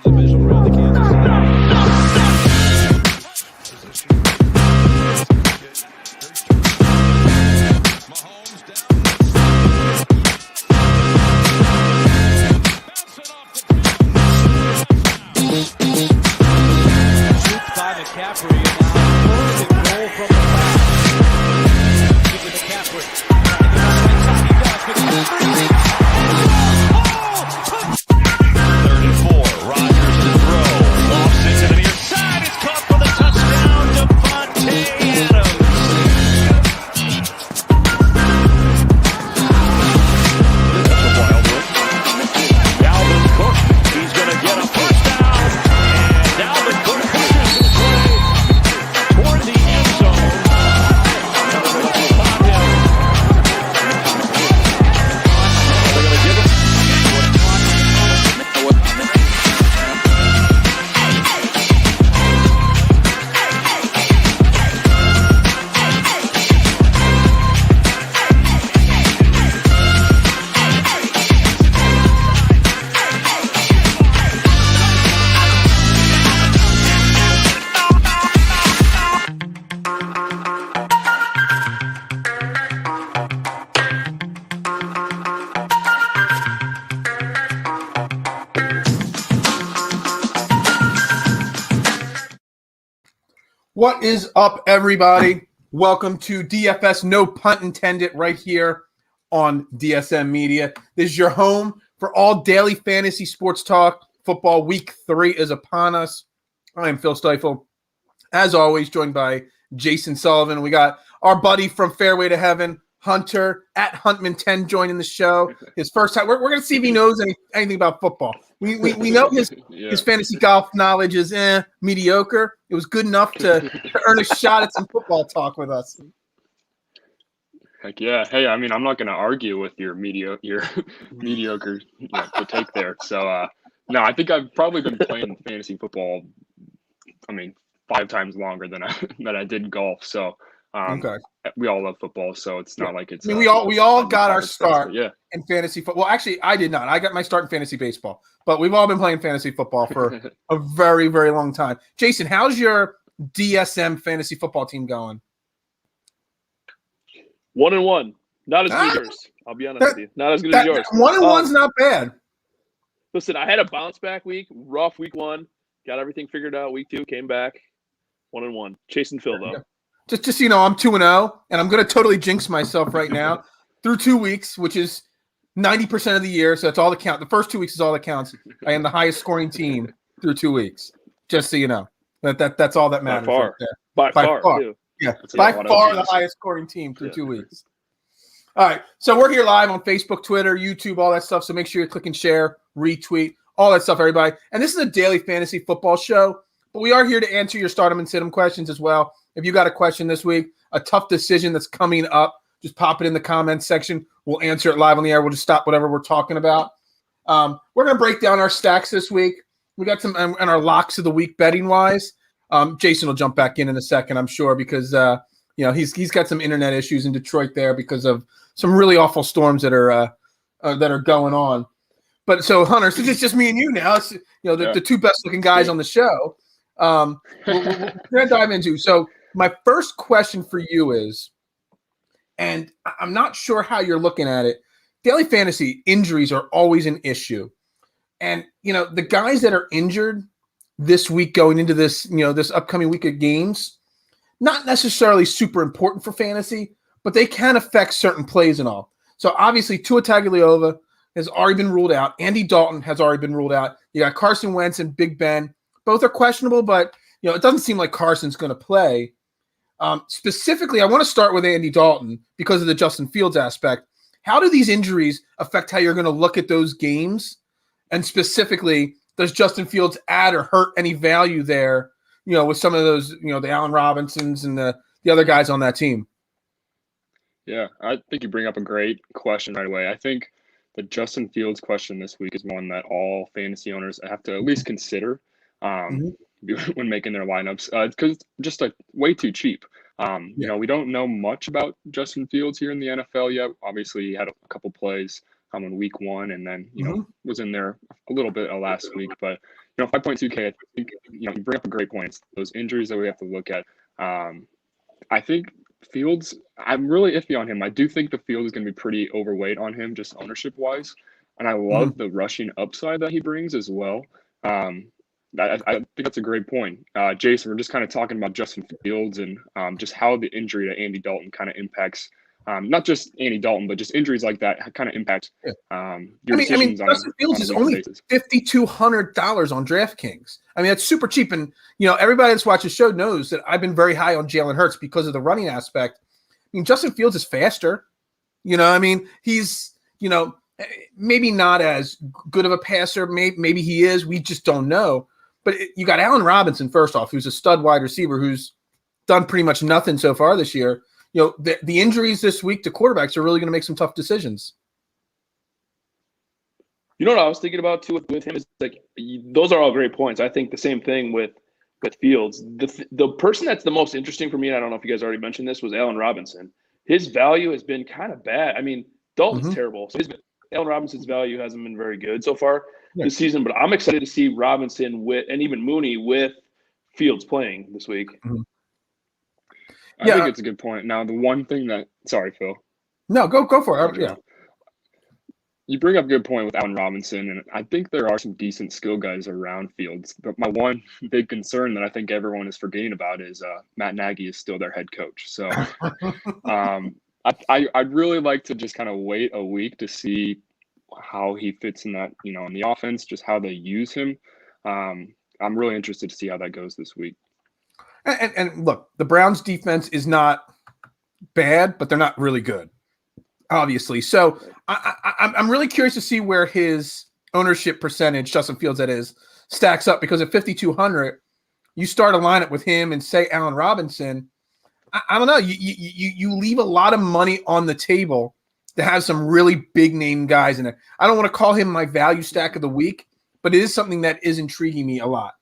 Division round to Kansas City. Mahomes down. Scooped by McCaffrey and now first and goal from the back. Give it to McCaffrey. Third and 4. Rodgers to throw. Lofts it to the near side. It's caught for the touchdown to Punt. That's a wild one. Dalvin Cook. He's going to get a first down. And Dalvin Cook pushes his way toward the end zone. Spot him. They're going to give him. What is up, everybody? Welcome to DFS, no punt intended, right here on DSM Media. This is your home for all daily fantasy sports talk. Football week 3 is upon us. I am Phil Stiefel, as always, joined by Jason Sullivan. We got our buddy from Fairway to Heaven, Hunter, at Huntman10, joining the show. His first time. We're going to see if he knows anything about football. We know his fantasy golf knowledge is mediocre. It was good enough to earn a shot at some football talk with us. Heck yeah. Hey, I mean, I'm not going to argue with your mediocre to take there. So, no, I think I've probably been playing fantasy football, 5 times longer than I did golf. So, Okay. We all love football, so it's not like it's. we all got our start in fantasy football. Well, actually, I did not. I got my start in fantasy baseball, but we've all been playing fantasy football for a very, very long time. Jason, how's your DSM fantasy football team going? 1-1. Not as good as yours. I'll be honest with you. Not as good as yours. 1-1's not bad. Listen, I had a bounce back week. Rough week 1. Got everything figured out. Week 2 came back. 1-1. Chasing Phil though. Yeah. Just so you know, I'm 2-0, and I'm going to totally jinx myself right now. Through 2 weeks, which is 90% of the year, so that's all that counts. The first 2 weeks is all that counts. I am the highest scoring team through 2 weeks. Just so you know, that's all that matters. By far. Too. Yeah, by far the highest scoring team through 2 weeks. All right, so we're here live on Facebook, Twitter, YouTube, all that stuff. So make sure you click and share, retweet, all that stuff, everybody. And this is a daily fantasy football show, but we are here to answer your start 'em and sit 'em questions as well. If you got a question this week, a tough decision that's coming up, just pop it in the comments section. We'll answer it live on the air. We'll just stop whatever we're talking about. We're going to break down our stacks this week. We got some and our locks of the week betting wise. Jason will jump back in a second, I'm sure, because he's got some internet issues in Detroit there because of some really awful storms that are going on. But so Hunter, since it's just me and you now, it's the two best looking guys on the show. We're going to dive into. So my first question for you is, and I'm not sure how you're looking at it, daily fantasy injuries are always an issue. And, the guys that are injured this week going into this, this upcoming week of games, not necessarily super important for fantasy, but they can affect certain plays and all. So obviously Tua Tagovailoa has already been ruled out. Andy Dalton has already been ruled out. You got Carson Wentz and Big Ben. Both are questionable, but, it doesn't seem like Carson's going to play. Specifically, I want to start with Andy Dalton because of the Justin Fields aspect. How do these injuries affect how you're going to look at those games? And specifically, does Justin Fields add or hurt any value there, with some of those, the Allen Robinsons and the other guys on that team? Yeah, I think you bring up a great question right away. I think the Justin Fields question this week is one that all fantasy owners have to at least consider when making their lineups, because it's just way too cheap. We don't know much about Justin Fields here in the NFL yet. Obviously, he had a couple plays in week 1, and then was in there a little bit last week. But 5.2K, I think, you bring up a great point. It's those injuries that we have to look at. I think Fields, I'm really iffy on him. I do think the field is going to be pretty overweight on him, just ownership-wise. And I love the rushing upside that he brings as well. I think that's a great point. Jason, we're just kind of talking about Justin Fields and just how the injury to Andy Dalton kind of impacts not just Andy Dalton, but just injuries like that kind of impact your decisions on Justin Fields is only basis. $5,200 on DraftKings. I mean, that's super cheap. And, everybody that's watched the show knows that I've been very high on Jalen Hurts because of the running aspect. I mean, Justin Fields is faster. He's, maybe not as good of a passer. Maybe he is. We just don't know. But you got Allen Robinson, first off, who's a stud wide receiver who's done pretty much nothing so far this year. The injuries this week to quarterbacks are really going to make some tough decisions. You know what I was thinking about too with him is those are all great points. I think the same thing with Fields. The person that's the most interesting for me, and I don't know if you guys already mentioned this, was Allen Robinson. His value has been kind of bad. I mean, Dalton's terrible. So Allen Robinson's value hasn't been very good so far this season, but I'm excited to see Robinson and even Mooney with Fields playing this week. I think it's a good point. Now, the one thing sorry, Phil. No, go for it. Yeah. You bring up a good point with Allen Robinson, and I think there are some decent skill guys around Fields. But my one big concern that I think everyone is forgetting about is Matt Nagy is still their head coach. So I'd really like to just kind of wait a week to see how he fits in that, in the offense, just how they use him. I'm really interested to see how that goes this week. And look, the Browns defense is not bad, but they're not really good, obviously. So I'm really curious to see where his ownership percentage, Justin Fields that is, stacks up, because at 5,200, you start a lineup with him and say Allen Robinson. I don't know. You leave a lot of money on the table to have some really big name guys in it. I don't want to call him my value stack of the week, but it is something that is intriguing me a lot.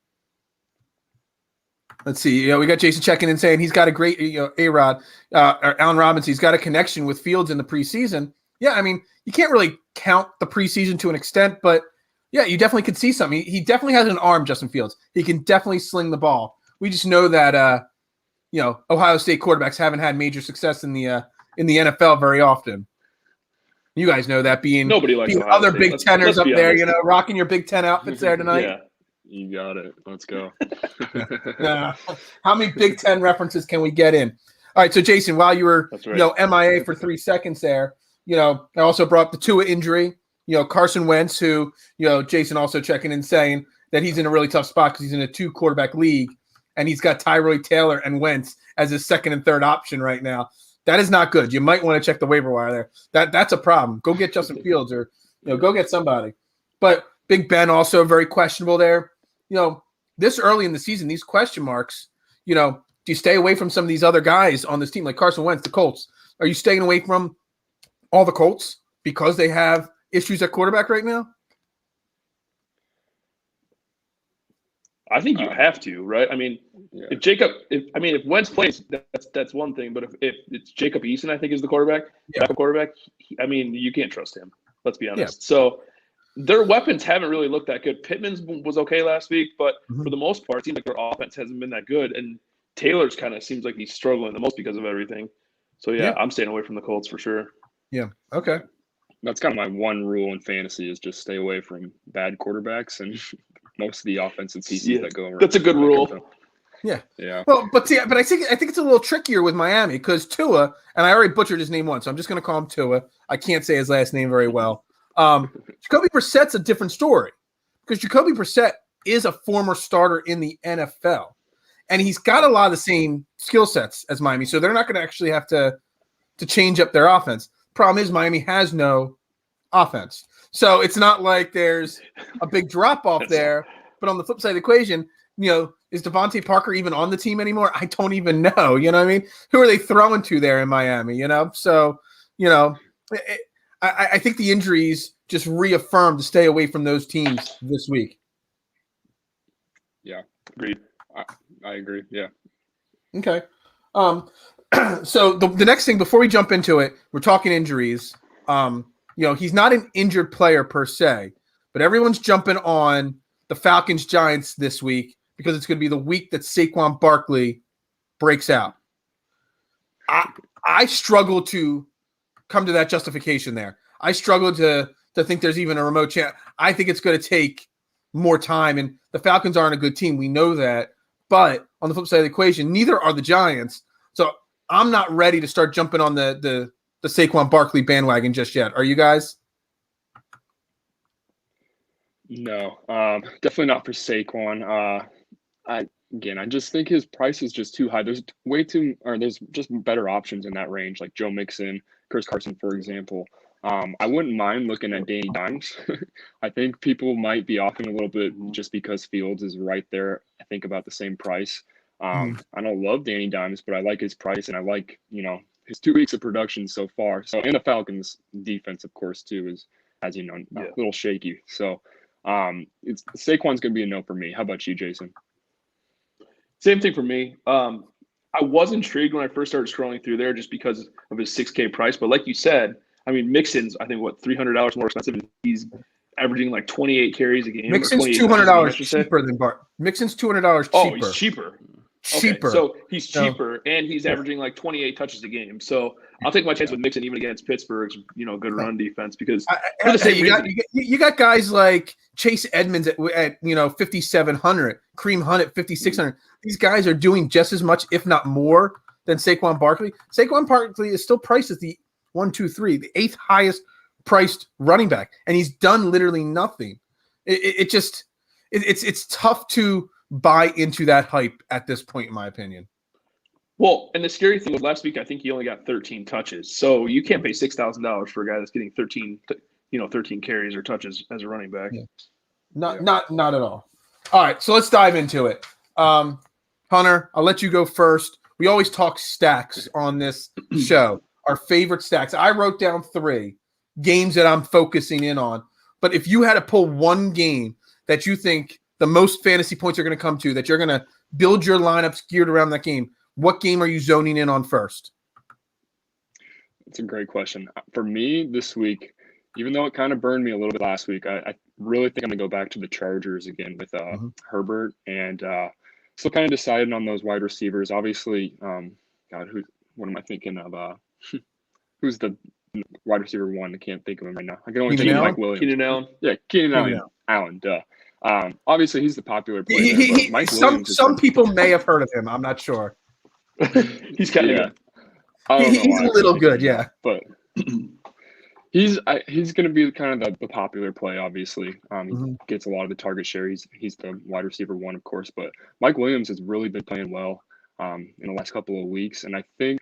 Let's see. We got Jason checking in saying he's got a great, A-Rod, or Allen Robinson. He's got a connection with Fields in the preseason. Yeah, I mean, you can't really count the preseason to an extent, but yeah, you definitely could see something. He definitely has an arm, Justin Fields. He can definitely sling the ball. We just know that, Ohio State quarterbacks haven't had major success in the NFL very often. You guys know that being other State. Big Teners up there, rocking your Big Ten outfits there tonight. Yeah. You got it. Let's go. How many Big Ten references can we get in? All right, so Jason, while you were MIA for 3 seconds there, I also brought up the Tua injury. Carson Wentz, who Jason also checking in saying that he's in a really tough spot because he's in a 2-quarterback league, and he's got Tyrod Taylor and Wentz as his second and third option right now. That is not good. You might want to check the waiver wire there. That's a problem. Go get Justin Fields or go get somebody. But Big Ben also very questionable there. This early in the season, these question marks, do you stay away from some of these other guys on this team, like Carson Wentz, the Colts? Are you staying away from all the Colts because they have issues at quarterback right now? I think you have to, right? I mean, if Wentz plays, that's one thing. But if it's Jacob Eason, I think is the quarterback, backup quarterback. You can't trust him. Let's be honest. Yeah. So their weapons haven't really looked that good. Pittman's was okay last week, but for the most part, it seems like their offense hasn't been that good. And Taylor's kind of seems like he's struggling the most because of everything. So, I'm staying away from the Colts for sure. Yeah, okay. That's kind of my one rule in fantasy is just stay away from bad quarterbacks and most of the offensive pieces that go around. That's a good rule. Yeah. Yeah. Well, but I think it's a little trickier with Miami because Tua, and I already butchered his name once, so I'm just going to call him Tua. I can't say his last name very well. Jacoby Brissett's a different story because Jacoby Brissett is a former starter in the NFL, and he's got a lot of the same skill sets as Miami, so they're not going to actually have to change up their offense. Problem is Miami has no offense, so it's not like there's a big drop off there. But on the flip side of the equation, is Devontae Parker even on the team anymore? I don't even know. You know what I mean? Who are they throwing to there in Miami? So I think the injuries just reaffirmed to stay away from those teams this week. Yeah, agreed. I agree. Yeah. Okay. So the next thing before we jump into it, we're talking injuries. He's not an injured player per se, but everyone's jumping on the Falcons-Giants this week because it's going to be the week that Saquon Barkley breaks out. I struggle to come to that justification there. I struggle to think there's even a remote chance. I think it's going to take more time, and the Falcons aren't a good team. We know that. But on the flip side of the equation, neither are the Giants. So I'm not ready to start jumping on the Saquon Barkley bandwagon just yet. Are you guys? No, definitely not for Saquon. I just think his price is just too high. There's just better options in that range, like Joe Mixon, Chris Carson, for example. I wouldn't mind looking at Danny Dimes. I think people might be offing a little bit just because Fields is right there. I think about the same price. I don't love Danny Dimes, but I like his price, and I like, his 2 weeks of production so far. So, and the Falcons defense, of course, too, is, as you know, a little shaky. So, Saquon's going to be a no for me. How about you, Jason? Same thing for me. I was intrigued when I first started scrolling through there just because of his $6K price. But like you said, I mean, Mixon's, I think, $300 more expensive. He's averaging like 28 carries a game. Mixon's $200 cheaper than Bart. Mixon's $200 cheaper. Oh, he's cheaper. Cheaper. Okay, so he's cheaper, and he's averaging like 28 touches a game. So I'll take my chance with Mixon even against Pittsburgh's, good run defense because for the same reason. You got guys like Chase Edmonds at 5,700, Kareem Hunt at 5,600. These guys are doing just as much, if not more, than Saquon Barkley. Saquon Barkley is still priced as the the eighth highest priced running back, and he's done literally nothing. It's tough to buy into that hype at this point, in my opinion. Well, and the scary thing was last week, I think he only got 13 touches. So you can't pay $6,000 for a guy that's getting 13 carries or touches as a running back. Yeah. Not at all. All right, so let's dive into it. Hunter, I'll let you go first. We always talk stacks on this show. Our favorite stacks. I wrote down 3 games that I'm focusing in on. But if you had to pull one game that you think the most fantasy points are going to come to, that you're going to build your lineups geared around that game, what game are you zoning in on first? That's a great question. For me this week, even though it kind of burned me a little bit last week, I really think I'm going to go back to the Chargers again with Herbert, and still kind of decided on those wide receivers. Obviously, what am I thinking of? Who's the wide receiver one? I can't think of him right now. I can only think of Mike Williams. Keenan Allen. Yeah, Keenan Allen. Duh. Obviously, he's the popular player. Some people may have heard of him. I'm not sure. He's kind of he's a little good, yeah. But he's going to be kind of the popular play, obviously. He gets a lot of the target share. He's the wide receiver one, of course. But Mike Williams has really been playing well in the last couple of weeks. And I think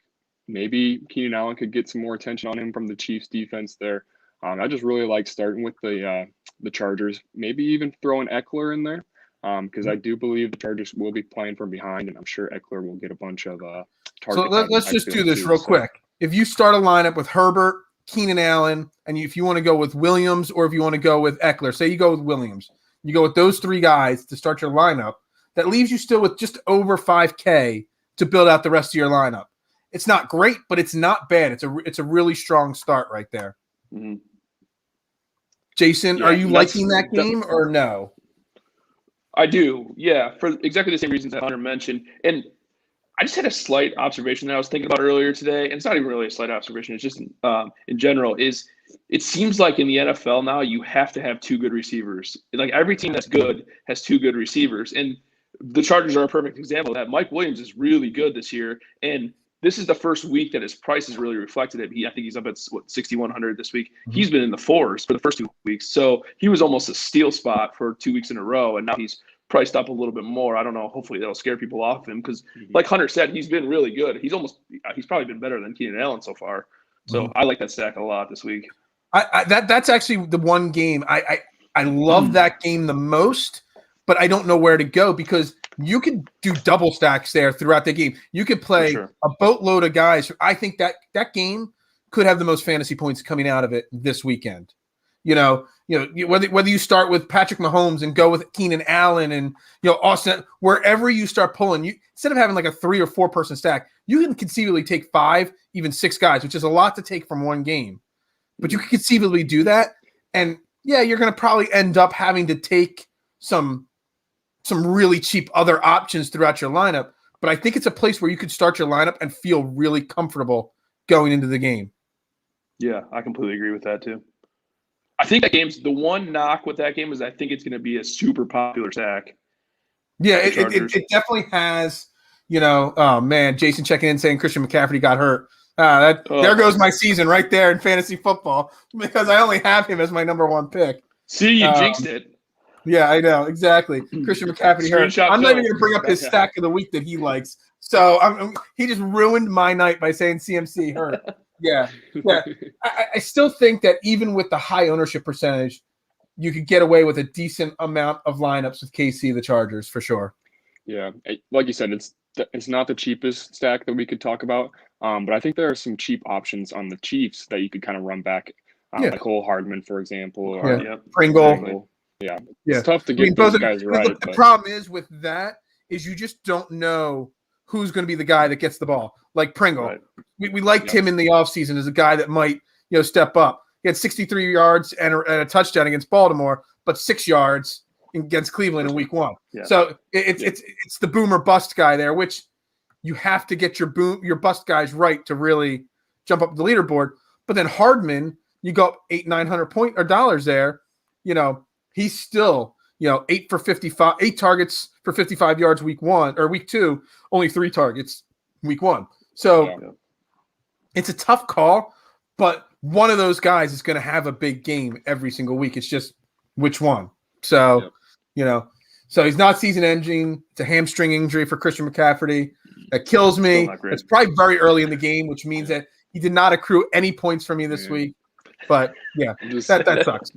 maybe Keenan Allen could get some more attention on him from the Chiefs defense there. I just really like starting with the Chargers, maybe even throwing Eckler in there because I do believe the Chargers will be playing from behind, and I'm sure Eckler will get a bunch of targets. So let's just do this real quick. If you start a lineup with Herbert, Keenan Allen, and if you want to go with Williams or if you want to go with Eckler, say you go with Williams, you go with those 3 guys to start your lineup, that leaves you still with just over $5K to build out the rest of your lineup. It's not great, but it's not bad. It's a really strong start right there. Mm-hmm. Jason, are you liking that game or no? I do, yeah, for exactly the same reasons that Hunter mentioned. And I just had a slight observation that I was thinking about earlier today, and it's not even really a slight observation. It's just in general is it seems like in the NFL now you have to have 2 good receivers. Like every team that's good has 2 good receivers, and the Chargers are a perfect example of that. Mike Williams is really good this year, and this is the first week that his price has really reflected it. I think he's up at 6,100 this week. Mm-hmm. He's been in the 4s for the first 2 weeks. So he was almost a steal spot for 2 weeks in a row. And now he's priced up a little bit more. I don't know. Hopefully that'll scare people off him because like Hunter said, he's been really good. He's probably been better than Keenan Allen so far. So I like that stack a lot this week. That's actually the one game I love that game the most, but I don't know where to go because you could do double stacks there throughout the game. You could play a boatload of guys. I think that game could have the most fantasy points coming out of it this weekend. Whether you start with Patrick Mahomes and go with Keenan Allen and Austin, wherever you start pulling, you instead of having like a 3 or 4 person stack, you can conceivably take 5, even 6 guys, which is a lot to take from one game. But you can conceivably do that, and you're going to probably end up having to take some really cheap other options throughout your lineup. But I think it's a place where you could start your lineup and feel really comfortable going into the game. Yeah, I completely agree with that too. I think that game's the one knock with that game is I think it's going to be a super popular stack. Yeah, it definitely has. Oh man, Jason checking in saying Christian McCaffrey got hurt. There goes my season right there in fantasy football because I only have him as my number one pick. See, you jinxed it. Yeah, I know exactly. Christian McCaffrey hurt. I'm not even going to bring up his stack of the week that he likes. So he just ruined my night by saying CMC hurt. Yeah. I still think that even with the high ownership percentage, you could get away with a decent amount of lineups with KC, the Chargers, for sure. Yeah, like you said, it's not the cheapest stack that we could talk about, but I think there are some cheap options on the Chiefs that you could kind of run back, like Cole Hardman, for example, or Pringle. Yeah, it's tough to get those guys right. Look, the problem is with that is you just don't know who's going to be the guy that gets the ball. Like Pringle, right. we liked him in the offseason as a guy that might step up. He had 63 yards and a touchdown against Baltimore, but 6 yards against Cleveland in week 1. Yeah. So it's the boom or bust guy there, which you have to get your bust guys right to really jump up the leaderboard. But then Hardman, you go up $800-900 there. He's still 8 targets for 55 yards week 1 or week 2, only 3 targets week 1. So it's a tough call, but one of those guys is going to have a big game every single week. It's just which one. So, so he's not season ending. It's a hamstring injury for Christian McCaffrey. That kills me. It's probably very early in the game, which means that he did not accrue any points for me this week. But that sucks.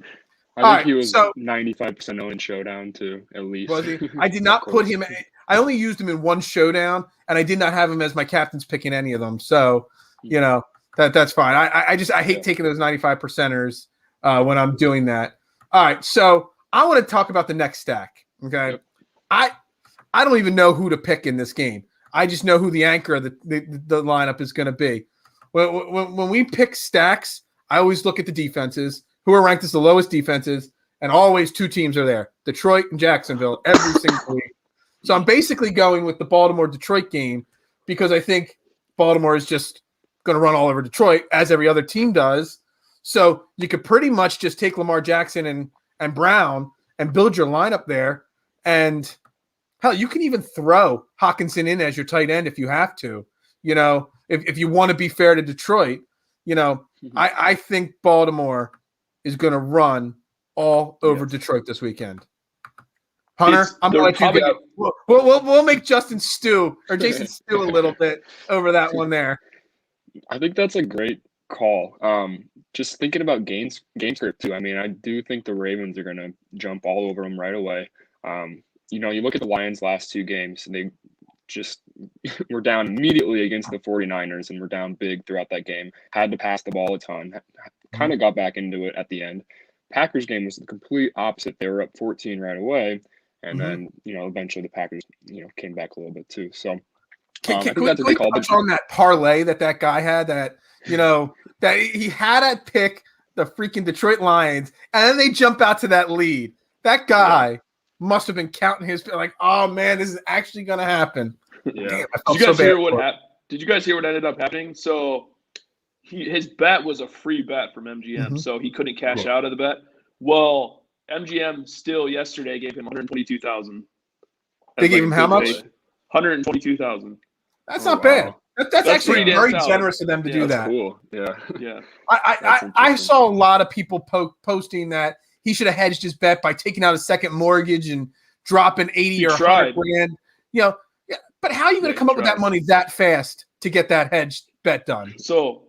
I think he was 95% owned in Showdown too, at least. Was he? I did not put him. I only used him in one Showdown, and I did not have him as my captain's pick in any of them. So, that's fine. I hate taking those 95%ers when I'm doing that. All right, so I want to talk about the next stack. Okay, I don't even know who to pick in this game. I just know who the anchor of the lineup is going to be. When we pick stacks, I always look at the defenses, who are ranked as the lowest defenses, and always 2 teams are there, Detroit and Jacksonville, every single week. So I'm basically going with the Baltimore-Detroit game because I think Baltimore is just going to run all over Detroit, as every other team does. So you could pretty much just take Lamar Jackson and Brown and build your lineup there. And, hell, you can even throw Hawkinson in as your tight end if you have to. If you want to be fair to Detroit, I think Baltimore is going to run all over Detroit this weekend. Hunter, I'm going to let you go. We'll make Jason stew a little bit over that one there. I think that's a great call. Just thinking about game script too. I mean, I do think the Ravens are going to jump all over them right away. You look at the Lions' last 2 games, and they just were down immediately against the 49ers and were down big throughout that game. Had to pass the ball a ton. Kind of got back into it at the end. Packers game was the complete opposite. They were up 14 right away, and then eventually the Packers came back a little bit too. So can we touch on that parlay that guy had that he had to pick the freaking Detroit Lions, and then they jump out to that lead. That guy must have been counting his like, oh man, this is actually going to happen. Yeah. Damn, did you guys hear what happened? Did you guys hear what ended up happening? So his bet was a free bet from MGM, so he couldn't cash out of the bet. Well, MGM still yesterday gave him $122,000. They gave him how much? $122,000. That's not bad. That's actually very generous of them to do that. Cool. Yeah. I saw a lot of people posting that he should have hedged his bet by taking out a second mortgage and dropping 80 or 100 grand. But how are you going to come up with that money that fast to get that hedged bet done? So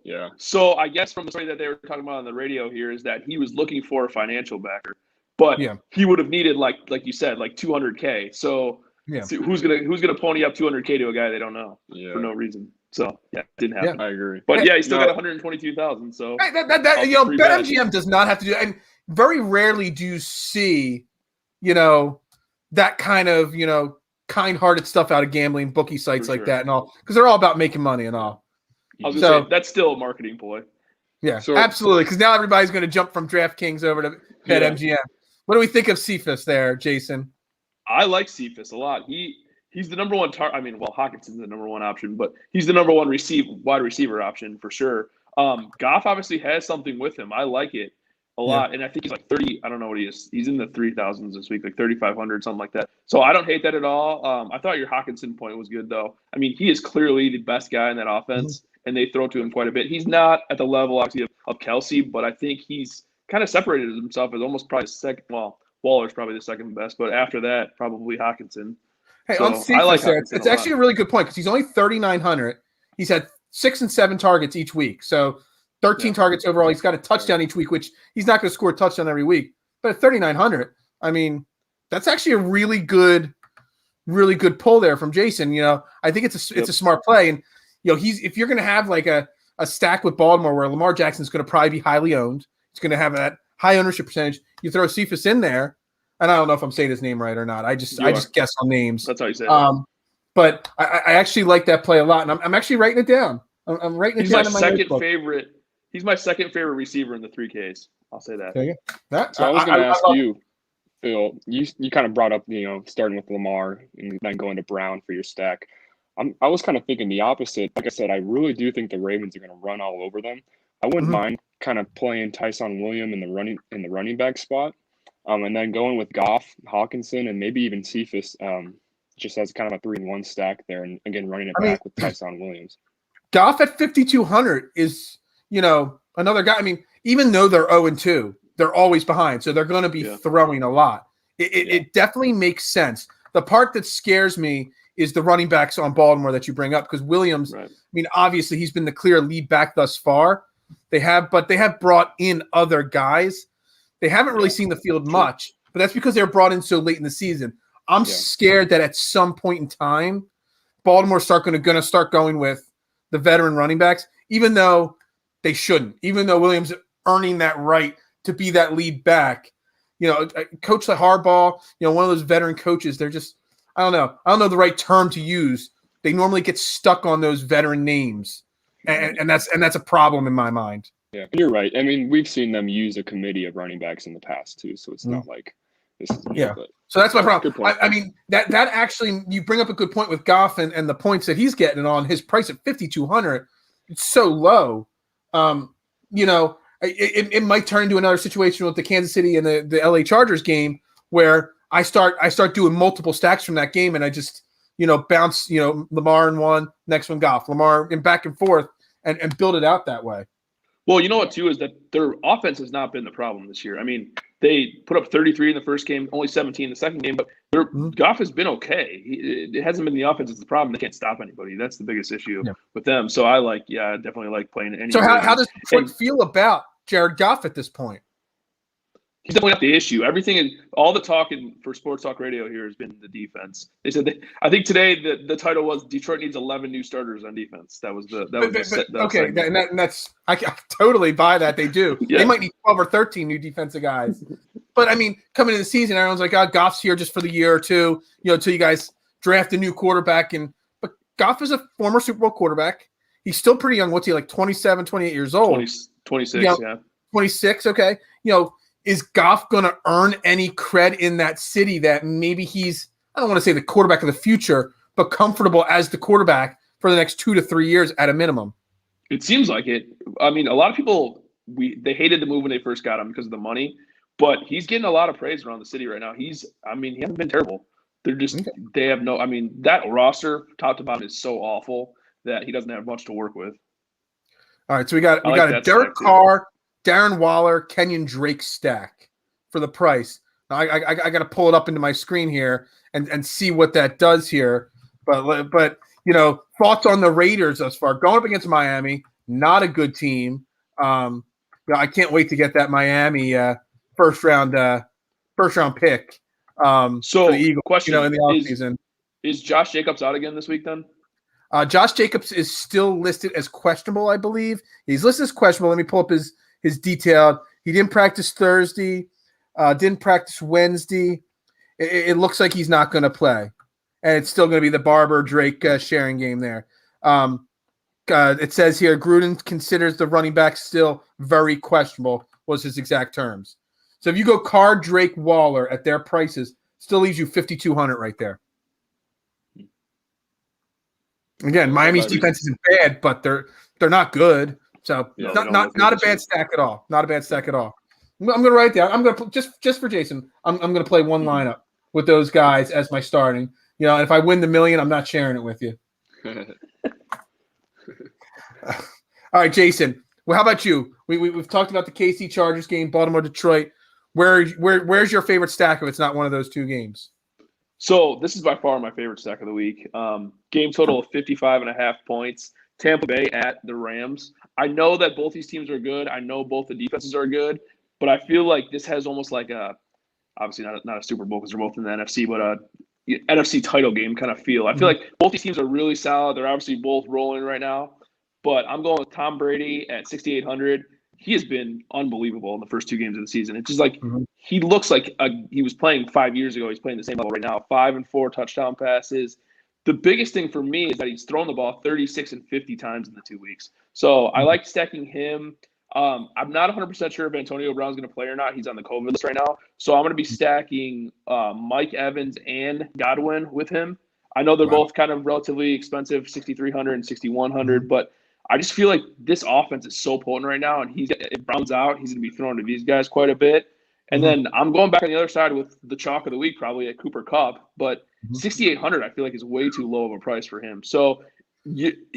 I guess from the story that they were talking about on the radio here is that he was looking for a financial backer, but he would have needed like you said, like $200K. So who's gonna pony up $200K to a guy they don't know for no reason? So it didn't happen. I agree. But he still got $122,000. So BetMGM does not have to do, and very rarely do you see, that kind of kind-hearted stuff out of gambling bookie sites like that and all, because they're all about making money and all. I was gonna say, that's still a marketing ploy. Yeah, absolutely. Because now everybody's going to jump from DraftKings over to BetMGM. What do we think of Cephas there, Jason? I like Cephas a lot. He's the number one Hawkinson's the number one option, but he's the number one wide receiver option for sure. Goff obviously has something with him. I like it a lot, and I think he's like 30. I don't know what he is. He's in the 3,000s this week, like 3,500, something like that. So I don't hate that at all. I thought your Hawkinson point was good though. I mean, he is clearly the best guy in that offense, and they throw to him quite a bit. He's not at the level obviously of Kelsey, but I think he's kind of separated himself as almost probably second. Well, Waller's probably the second best, but after that, probably Hawkinson. Hey, so on Cephas I like there, Hawkinson it's actually a really good point because he's only 3,900. He's had 6 and 7 targets each week, so 13 targets overall. He's got a touchdown each week, which he's not going to score a touchdown every week. But at 3,900, I mean, that's actually a really good pull there from Jason. I think it's a smart play, and if you're going to have like a stack with Baltimore where Lamar Jackson's going to probably be highly owned, it's going to have that high ownership percentage. You throw Cephas in there, and I don't know if I'm saying his name right or not. I just guess on names. That's how you say it. But I actually like that play a lot, and I'm actually writing it down. I'm writing it down in my notebook. He's my second favorite receiver in the 3Ks. I'll say that. Okay. So I was going to ask you, Phil. You kind of brought up starting with Lamar and then going to Brown for your stack. I was kind of thinking the opposite. Like I said, I really do think the Ravens are going to run all over them. I wouldn't mind kind of playing Tyson Williams in the running back spot, and then going with Goff, Hawkinson, and maybe even Cephas, just as kind of a 3-in-1 stack there, and again running it back with Tyson Williams. Goff at 5,200 is another guy. I mean, even though they're 0-2, they're always behind, so they're going to be throwing a lot. It definitely makes sense. The part that scares me is the running backs on Baltimore that you bring up, because Williams, I mean, obviously he's been the clear lead back thus far. They have brought in other guys. They haven't really seen the field much, but that's because they're brought in so late in the season. I'm scared that at some point in time, Baltimore's going to start going with the veteran running backs, even though they shouldn't, even though Williams is earning that right to be that lead back. Coach like Harbaugh, one of those veteran coaches, they're just, I don't know the right term to use. They normally get stuck on those veteran names, and that's a problem in my mind. Yeah, you're right. I mean, we've seen them use a committee of running backs in the past too, so it's not like this is So that's my problem. I mean, that actually, you bring up a good point with Goff and the points that he's getting on his price at 5,200. It's so low. It might turn into another situation with the Kansas City and the LA Chargers game where I start doing multiple stacks from that game, and I just bounce Lamar in one, next one Goff, Lamar, and back and forth, and build it out that way. Well, you know what too is that their offense has not been the problem this year. I mean, they put up 33 in the first game, only 17 in the second game, but Goff has been okay. It hasn't been the offense that's the problem. They can't stop anybody. That's the biggest issue with them. So I definitely like playing any. So how does Punt feel about Jared Goff at this point? He's definitely not the issue. All the talk for sports talk radio here has been the defense. They said I think today the title was Detroit needs 11 new starters on defense. That was I totally buy that. They do. They might need 12 or 13 new defensive guys. But I mean, coming into the season, everyone's like, Goff's here just for the year or two, until you guys draft a new quarterback. But Goff is a former Super Bowl quarterback. He's still pretty young. What's he, like 27, 28 years old? 26, 26, okay. Is Goff going to earn any cred in that city that maybe he's, I don't want to say the quarterback of the future, but comfortable as the quarterback for the next 2 to 3 years at a minimum? It seems like it. I mean, a lot of people, they hated the move when they first got him because of the money, but he's getting a lot of praise around the city right now. He hasn't been terrible. They're just, they have that roster top to bottom is so awful that he doesn't have much to work with. All right, so we got a Derek Carr, Darren Waller, Kenyon Drake stack for the price. Now, I got to pull it up into my screen here and see what that does here. But thoughts on the Raiders thus far going up against Miami? Not a good team. I can't wait to get that Miami first round pick. So the Eagles, question in the offseason. Is Josh Jacobs out again this week then? Josh Jacobs is still listed as questionable, I believe. He's listed as questionable. Let me pull up his detailed. He didn't practice Thursday, didn't practice Wednesday. It looks like he's not going to play. And it's still going to be the Barber-Drake sharing game there. It says here, Gruden considers the running back still very questionable, was his exact terms. So if you go Carr, Drake, Waller at their prices, still leaves you 5,200 right there. Again, Miami's defense isn't bad, but they're not good. So not a bad stack at all. Not a bad stack at all. I'm going to write down. I'm going to just for Jason. I'm going to play one lineup with those guys as my starting. And if I win the million, I'm not sharing it with you. All right, Jason. Well, how about you? We've talked about the KC Chargers game, Baltimore, Detroit. Where's your favorite stack if it's not one of those two games? So this is by far my favorite stack of the week. Game total of 55.5 points. Tampa Bay at the Rams. I know that both these teams are good. I know both the defenses are good, but I feel like this has almost like obviously not a Super Bowl because they're both in the NFC, but a NFC title game kind of feel. I feel like both these teams are really solid. They're obviously both rolling right now, but I'm going with Tom Brady at 6,800. He has been unbelievable in the first two games of the season. It's just like he looks like he was playing 5 years ago. He's playing the same level right now. 5 and 4 touchdown passes. The biggest thing for me is that he's thrown the ball 36 and 50 times in the 2 weeks. So I like stacking him. I'm not 100% sure if Antonio Brown's going to play or not. He's on the COVID list right now. So I'm going to be stacking Mike Evans and Godwin with him. I know they're both kind of relatively expensive, 6,300 and 6,100, but I just feel like this offense is so potent right now, and if Brown's out, he's going to be thrown to these guys quite a bit. And then I'm going back on the other side with the chalk of the week, probably at Cooper Kupp, but 6,800 I feel like is way too low of a price for him. So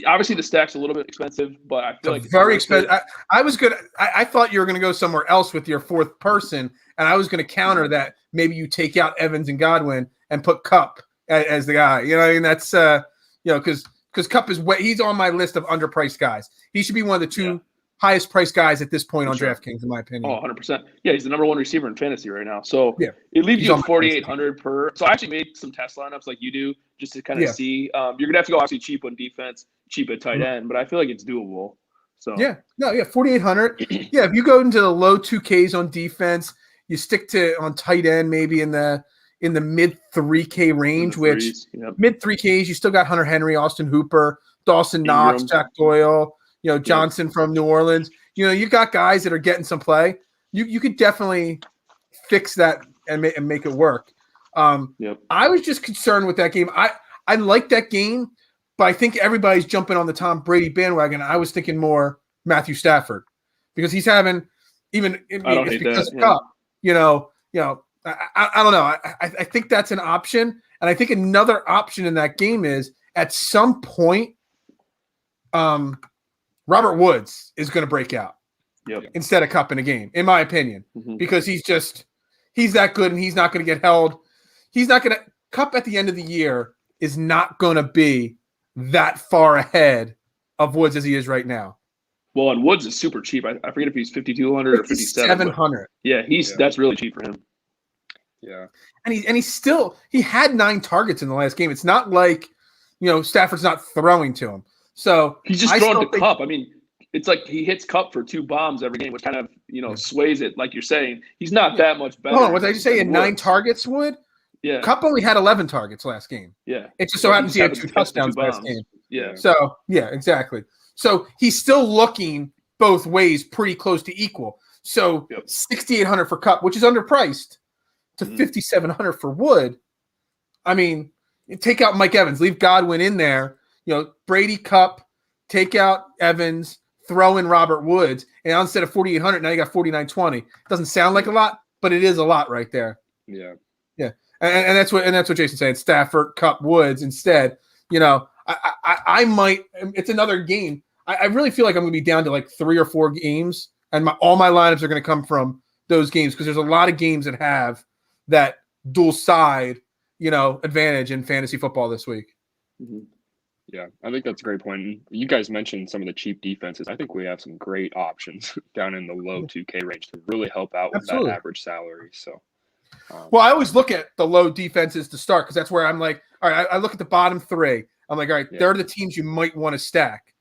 obviously the stack's a little bit expensive, but I feel like it's very expensive. I thought you were going to go somewhere else with your fourth person, and I was going to counter that. Maybe you take out Evans and Godwin and put Kupp as the guy. That's because Kupp he's on my list of underpriced guys. He should be one of the two highest priced guys at this point on DraftKings, in my opinion. Oh, 100%. Yeah, he's the number one receiver in fantasy right now. So it leaves you 4,800 per. So I actually made some test lineups like you do just to kind of see. You're going to have to go obviously cheap on defense, cheap at tight end, but I feel like it's doable. So 4,800. If you go into the low 2Ks on defense, you stick to on tight end maybe in the mid 3K range, which mid 3Ks, you still got Hunter Henry, Austin Hooper, Dawson Knox, Jack Doyle, Johnson from New Orleans. You got guys that are getting some play. You could definitely fix that and make it work. I was just concerned with that game. I like that game, but I think everybody's jumping on the Tom Brady bandwagon. I was thinking more Matthew Stafford because he's having because of Kupp. I don't know. I think that's an option. And I think another option in that game is at some point, Robert Woods is going to break out instead of Kupp in a game, in my opinion, because he's that good and he's not going to get held. Kupp at the end of the year is not going to be that far ahead of Woods as he is right now. Well, and Woods is super cheap. I forget if he's 5,200 or 5,700. Yeah, that's really cheap for him. Yeah. And he had 9 targets in the last game. It's not like, Stafford's not throwing to him. So he's just throwing to Kupp. I mean, it's like he hits Kupp for 2 bombs every game, which kind of, sways it. Like you're saying, he's not that much better. Hold on, what did I just say? 9 targets, Wood? Yeah. Kupp only had 11 targets last game. Yeah. It just so happens he had 2 touchdowns last game. Yeah. So, exactly. So he's still looking both ways pretty close to equal. So 6,800 for Kupp, which is underpriced, to 5,700 for Wood. I mean, take out Mike Evans, leave Godwin in there. Brady, Kupp, take out Evans, throw in Robert Woods, and instead of 4,800, now you got 4,920. Doesn't sound like a lot, but it is a lot right there. Yeah. And that's what Jason's saying. Stafford, Kupp, Woods instead. I might. It's another game. I really feel like I'm going to be down to like 3 or 4 games, and all my lineups are going to come from those games because there's a lot of games that have that dual side, advantage in fantasy football this week. Yeah, I think that's a great point. You guys mentioned some of the cheap defenses. I think we have some great options down in the low 2K range to really help out with that average salary. So, well, I always look at the low defenses to start because that's where I'm like, all right, I look at the bottom 3. I'm like, all right, they're the teams you might want to stack.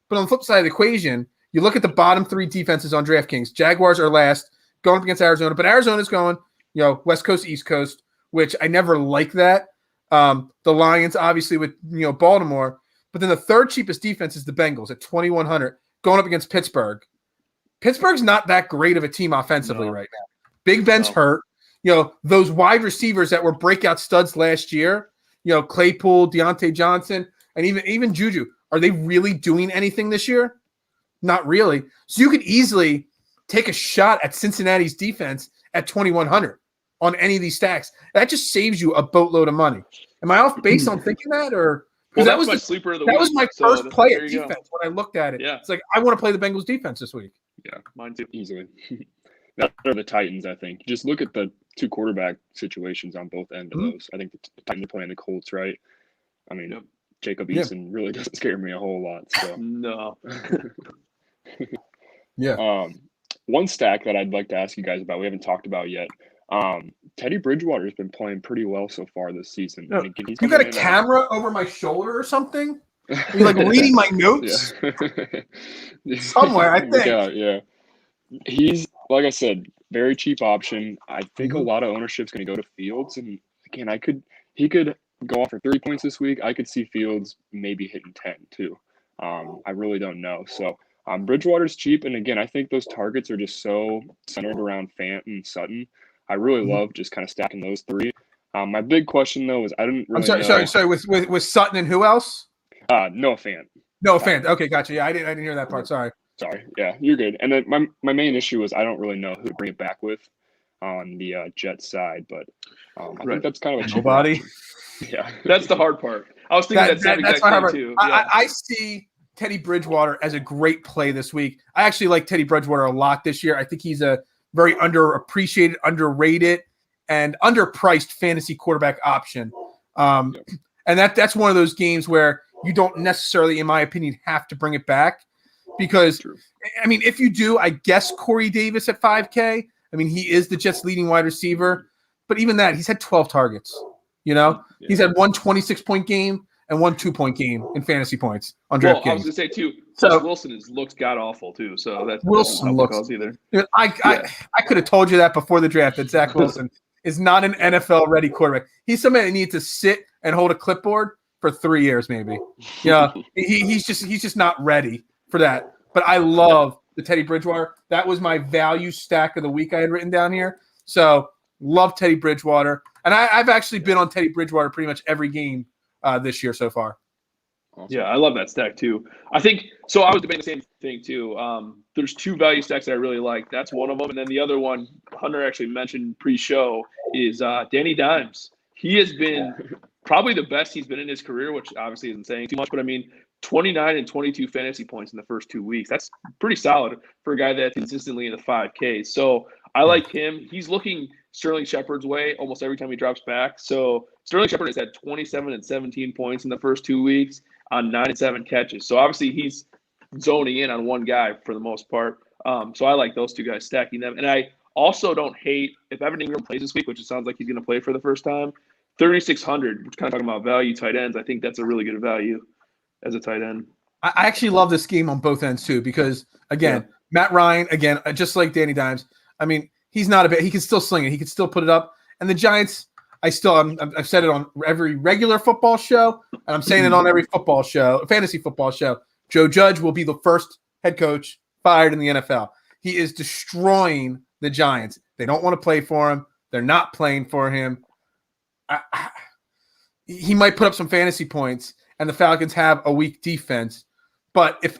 But on the flip side of the equation, you look at the bottom 3 defenses on DraftKings. Jaguars are last, going up against Arizona, but Arizona's going, West Coast, East Coast, which I never like that. The Lions, obviously, with Baltimore, but then the third cheapest defense is the Bengals at 2,100, going up against Pittsburgh. Pittsburgh's not that great of a team offensively right now. Big Ben's hurt. Those wide receivers that were breakout studs last year, Claypool, Deontay Johnson, and even Juju, are they really doing anything this year? Not really. So you could easily take a shot at Cincinnati's defense at 2,100 on any of these stacks. That just saves you a boatload of money. Am I off base on thinking that, or that was my sleeper of the week. That was my first play at defense when I looked at it. Yeah. It's like I want to play the Bengals defense this week. Yeah, mine too, easily. That are the Titans, I think. Just look at the two quarterback situations on both ends of those. I think the Titans are playing the Colts, right? I mean, Jacob Eason really doesn't scare me a whole lot. So no. Yeah. One stack that I'd like to ask you guys about, we haven't talked about yet. Teddy Bridgewater's been playing pretty well so far this season. No, you got a camera over my shoulder or something? Are you like reading my notes? Yeah. Somewhere, I think. Yeah. He's, like I said, very cheap option. I think a lot of ownership's going to go to Fields. And again, he could go off for 3 points this week. I could see Fields maybe hitting 10 too. I really don't know. So Bridgewater's cheap. And again, I think those targets are just so centered around Fant and Sutton. I really love just kind of stacking those three. My big question though is I didn't really I'm sorry. With Sutton and who else? Noah Fant. Noah Fant. Okay, gotcha. Yeah, I didn't hear that part. Sorry. Yeah, you're good. And then my main issue is I don't really know who to bring it back with on the Jets side, but I think that's kind of a nobody. Yeah, that's the hard part. I was thinking that's my hard too. Yeah. I see Teddy Bridgewater as a great play this week. I actually like Teddy Bridgewater a lot this year. I think he's a very underappreciated, underrated, and underpriced fantasy quarterback option. And that's one of those games where you don't necessarily, in my opinion, have to bring it back. Because, I mean, if you do, I guess Corey Davis at 5K. I mean, he is the Jets' leading wide receiver. But even that, he's had 12 targets. He's had one 26-point game and one 2-point game in fantasy points on DraftKings. I was going to say, too, Wilson looks god-awful, too. So that Wilson looks either. I could have told you that before the draft, that Zach Wilson is not an NFL-ready quarterback. He's somebody that needs to sit and hold a clipboard for 3 years, maybe. He's just not ready for that. But I love the Teddy Bridgewater. That was my value stack of the week I had written down here. So love Teddy Bridgewater. And I've actually been on Teddy Bridgewater pretty much every game this year so far. Awesome. Yeah, I love that stack too. I think so. I was debating the same thing too. There's two value stacks that I really like. That's one of them. And then the other one, Hunter actually mentioned pre-show, is Danny Dimes. He has been probably the best he's been in his career, which obviously isn't saying too much, but I mean, 29 and 22 fantasy points in the first 2 weeks. That's pretty solid for a guy that's consistently in the 5K. So I like him. He's looking Sterling Shepard's way almost every time he drops back. So Sterling Shepard has had 27 and 17 points in the first 2 weeks on 9 and 7 catches. So obviously he's zoning in on one guy for the most part. So I like those two guys, stacking them. And I also don't hate if Evan Ingram plays this week, which it sounds like he's going to play for the first time. 3,600, which kind of talking about value tight ends. I think that's a really good value as a tight end. I actually love this game on both ends too, because again, Matt Ryan, again, just like Danny Dimes. I mean, he's not a bit. He can still sling it. He can still put it up. And the Giants, I've said it on every regular football show, and I'm saying it on every football show, fantasy football show. Joe Judge will be the first head coach fired in the NFL. He is destroying the Giants. They don't want to play for him. They're not playing for him. He might put up some fantasy points, and the Falcons have a weak defense. But if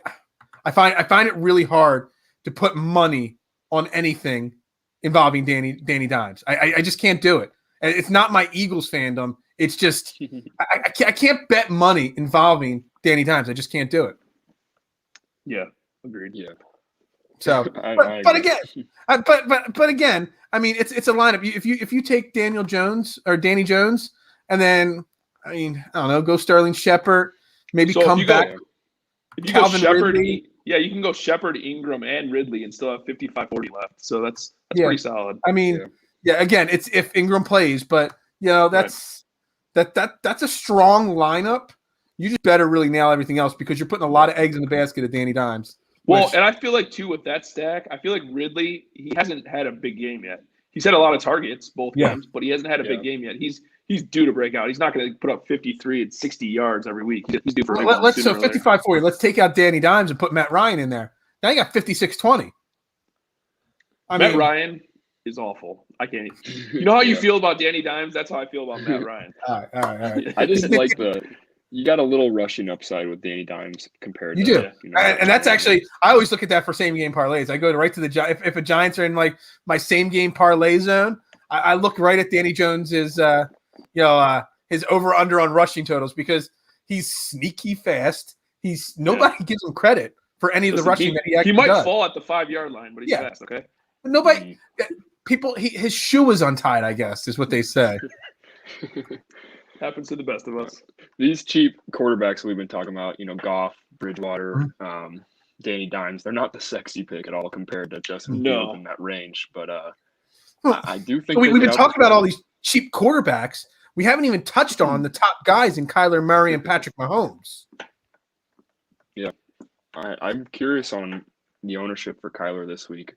I find it really hard to put money on anything involving Danny Dimes. I just can't do it. And it's not my Eagles fandom. It's just I can't bet money involving Danny Dimes. I just can't do it. Yeah, agreed. Yeah. So, but again, I mean, it's a lineup. If you take Daniel Jones or Danny Jones, and then I don't know, go Sterling Shepard, maybe come back. If you Calvin go Shepard, Ridley, you can go Shepard, Ingram, and Ridley, and still have 55-40 left. So that's pretty solid. I mean, again, it's if Ingram plays, but that's a strong lineup. You just better really nail everything else because you're putting a lot of eggs in the basket of Danny Dimes. Well, and I feel like, too, with that stack, I feel like Ridley, he hasn't had a big game yet. He's had a lot of targets both games, but he hasn't had a big game yet. He's due to break out. He's not going to put up 53 and 60 yards every week. He's due for a big one. So 55-40. Let's take out Danny Dimes and put Matt Ryan in there. Now you got 56-20. Matt Ryan, is awful. I can't. You know how you feel about Danny Dimes? That's how I feel about Matt Ryan. All right. I just like you got a little rushing upside with Danny Dimes compared You to do. And that's actually, I always look at that for same game parlays. I go right to the if a Giants are in like my same game parlay zone, I look right at Danny Jones's his over under on rushing totals because he's sneaky fast. Nobody gives him credit for any of the rushing that he actually does. He might does. fall at the 5-yard line, but he's fast. Okay. Nobody, his shoe was untied, I guess, is what they say. Happens to the best of us. These cheap quarterbacks we've been talking about, Goff, Bridgewater, Danny Dimes, they're not the sexy pick at all compared to Justin Fields in that range. But I do think we've been talking about all these cheap quarterbacks. We haven't even touched on the top guys in Kyler Murray and Patrick Mahomes. Yeah. I'm curious on the ownership for Kyler this week.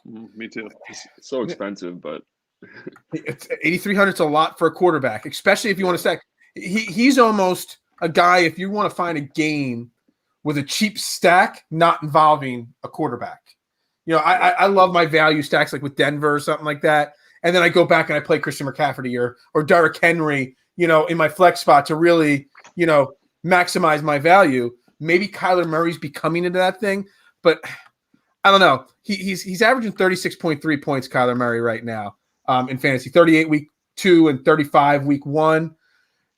Me too. It's so expensive, but it's 8,300 is a lot for a quarterback, especially if you want to stack. He's almost a guy if you want to find a game with a cheap stack not involving a quarterback. I love my value stacks like with Denver or something like that. And then I go back and I play Christian McCaffrey or Derrick Henry, in my flex spot to really, maximize my value. Maybe Kyler Murray's becoming into that thing, but I don't know. He's averaging 36.3 points, Kyler Murray, right now in fantasy. 38 week 2 and 35 week 1.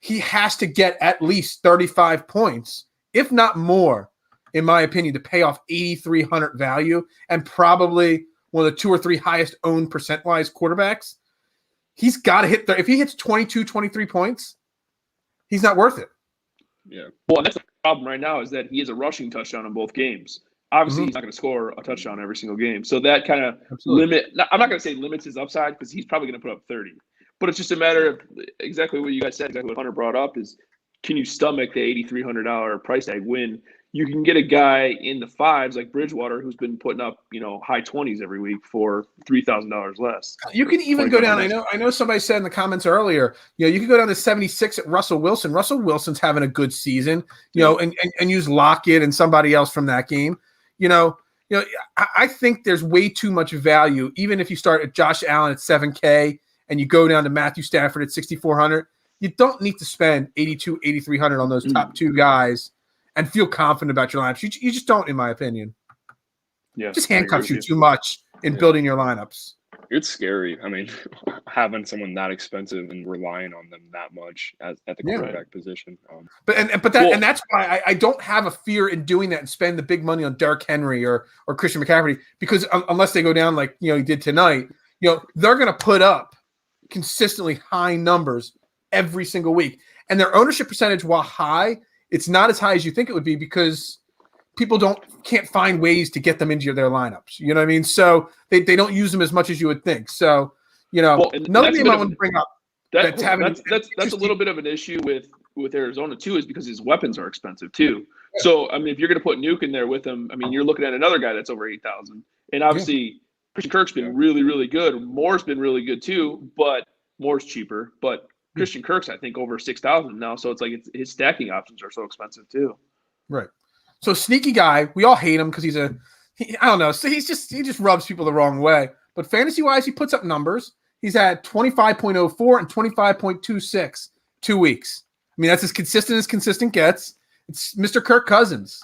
He has to get at least 35 points, if not more, in my opinion, to pay off 8,300 value and probably one of the 2 or 3 highest owned percent-wise quarterbacks. He's got to hit if he hits 22, 23 points, he's not worth it. Yeah. Well, that's the problem right now is that he has a rushing touchdown in both games. Obviously, he's not going to score a touchdown every single game. So that kind of I'm not going to say limits his upside because he's probably going to put up 30. But it's just a matter of exactly what you guys said, exactly what Hunter brought up is can you stomach the $8,300 price tag when you can get a guy in the 5s like Bridgewater who's been putting up, high 20s every week for $3,000 less. You can even go down. I know somebody said in the comments earlier, you can go down to 76 at Russell Wilson. Russell Wilson's having a good season, and use Lockett and somebody else from that game. I think there's way too much value, even if you start at Josh Allen at 7K and you go down to Matthew Stafford at 6,400. You don't need to spend 82, 8,300 on those top 2 guys and feel confident about your lineups. You just don't, in my opinion. Yeah, just handcuffs you too much in building your lineups. It's scary. I mean, having someone that expensive and relying on them that much at the quarterback position. And that's why I don't have a fear in doing that and spend the big money on Derrick Henry or Christian McCaffrey because unless they go down like he did tonight, they're going to put up consistently high numbers every single week. And their ownership percentage, while high, it's not as high as you think it would be because people can't find ways to get them into their lineups. You know what I mean? So they don't use them as much as you would think. So, another thing I want to bring up that's a little bit of an issue with Arizona too, is because his weapons are expensive too. Yeah. So, I mean, if you're going to put Nuke in there with him, I mean, you're looking at another guy that's over 8,000. And obviously Christian Kirk's been really, really good. Moore's been really good too, but Moore's cheaper. But Christian Kirk's, I think, over 6,000 now. So it's like his stacking options are so expensive too. Right. So sneaky guy, we all hate him because I don't know. So he just rubs people the wrong way. But fantasy wise, he puts up numbers. He's had 25.04 and 25.26 2 weeks. I mean, that's as consistent gets. It's Mr. Kirk Cousins.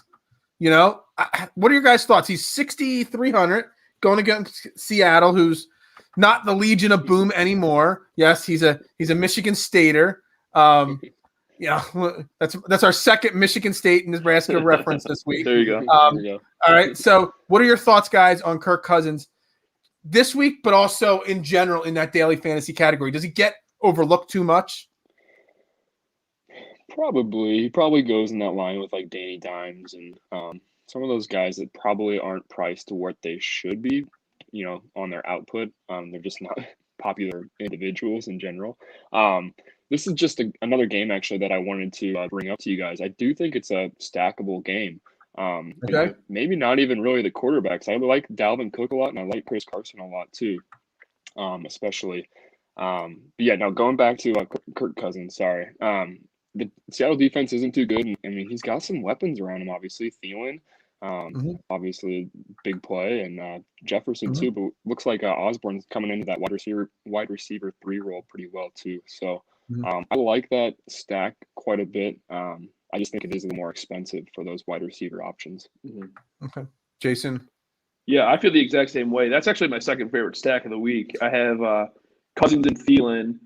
What are your guys' thoughts? He's 6,300 going against Seattle, who's not the Legion of Boom anymore. Yes, he's a Michigan Stater. That's our second Michigan State and Nebraska reference this week. There you go. All right. So what are your thoughts, guys, on Kirk Cousins this week, but also in general in that daily fantasy category? Does he get overlooked too much? Probably. He probably goes in that line with like Danny Dimes and some of those guys that probably aren't priced to what they should be, on their output. They're just not popular individuals in general. This is just another game, actually, that I wanted to bring up to you guys. I do think it's a stackable game. Okay. Maybe not even really the quarterbacks. I like Dalvin Cook a lot, and I like Chris Carson a lot too, especially. But yeah, now going back to Kirk Cousins, sorry. The Seattle defense isn't too good. I mean, he's got some weapons around him, obviously. Thielen, Obviously, big play, and Jefferson too. But looks like Osborne's coming into that wide receiver 3 role pretty well too. So I like that stack quite a bit. I just think it is a little more expensive for those wide receiver options. Okay, Jason. Yeah, I feel the exact same way. That's actually my second favorite stack of the week. I have Cousins and Thielen,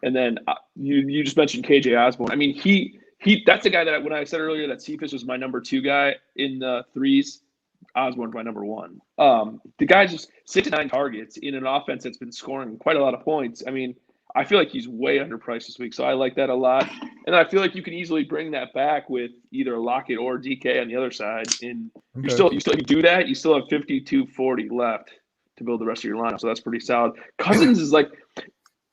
and then you just mentioned KJ Osborne. I mean, he that's the guy that when I said earlier that Cephas was my number 2 guy in the threes, Osborne's my number 1. The guy's just 6 to 9 targets in an offense that's been scoring quite a lot of points. I mean, I feel like he's way underpriced this week, so I like that a lot. And I feel like you can easily bring that back with either Lockett or DK on the other side. And you still do that. You still have 52-40 left to build the rest of your lineup, so that's pretty solid. Cousins is like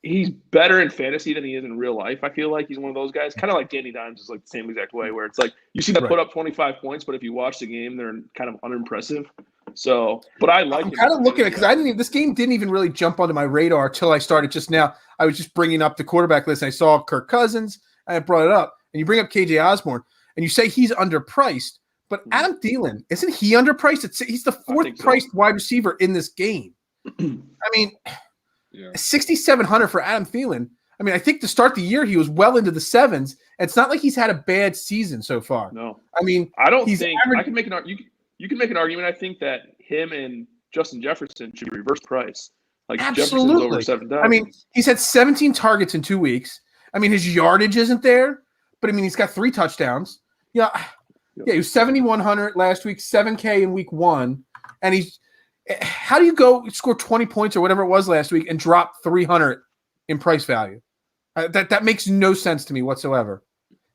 he's better in fantasy than he is in real life. I feel like he's one of those guys, kind of like Danny Dimes is like the same exact way, where it's like you see them put up 25 points, but if you watch the game, they're kind of unimpressive. So, but I like. I'm kind of looking at it because this game didn't even really jump onto my radar till I started just now. I was just bringing up the quarterback list, and I saw Kirk Cousins, and I brought it up. And you bring up KJ Osborne, and you say he's underpriced, but Adam Thielen, isn't he underpriced? He's the 4th priced wide receiver in this game. I mean, 6,700 for Adam Thielen. I mean, I think to start the year he was well into the 7s. It's not like he's had a bad season so far. No, I mean, I don't think I can make an argument. You can make an argument. I think that him and Justin Jefferson should be reverse price. Like absolutely. Jefferson's over 7,000. I mean, he's had 17 targets in 2 weeks. I mean, his yardage isn't there, but I mean, he's got 3 touchdowns. Yeah, he was 7,100 last week, 7K in week 1, and he's. How do you go score 20 points or whatever it was last week and drop 300 in price value? That makes no sense to me whatsoever.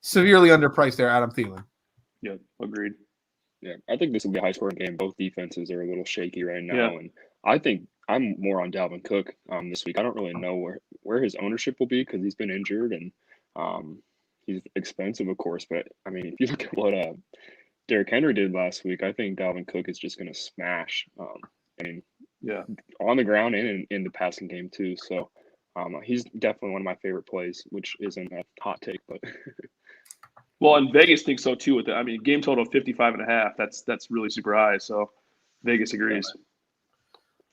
Severely underpriced there, Adam Thielen. Yeah, agreed. Yeah, I think this will be a high-scoring game. Both defenses are a little shaky right now, and I think I'm more on Dalvin Cook this week. I don't really know where his ownership will be because he's been injured and he's expensive, of course. But I mean, if you look at what Derrick Henry did last week, I think Dalvin Cook is just going to smash. I mean, on the ground and in the passing game too. So he's definitely one of my favorite plays, which isn't a hot take, but. Well, and Vegas thinks so too with it. I mean, game total of 55.5. That's really super high. So Vegas agrees.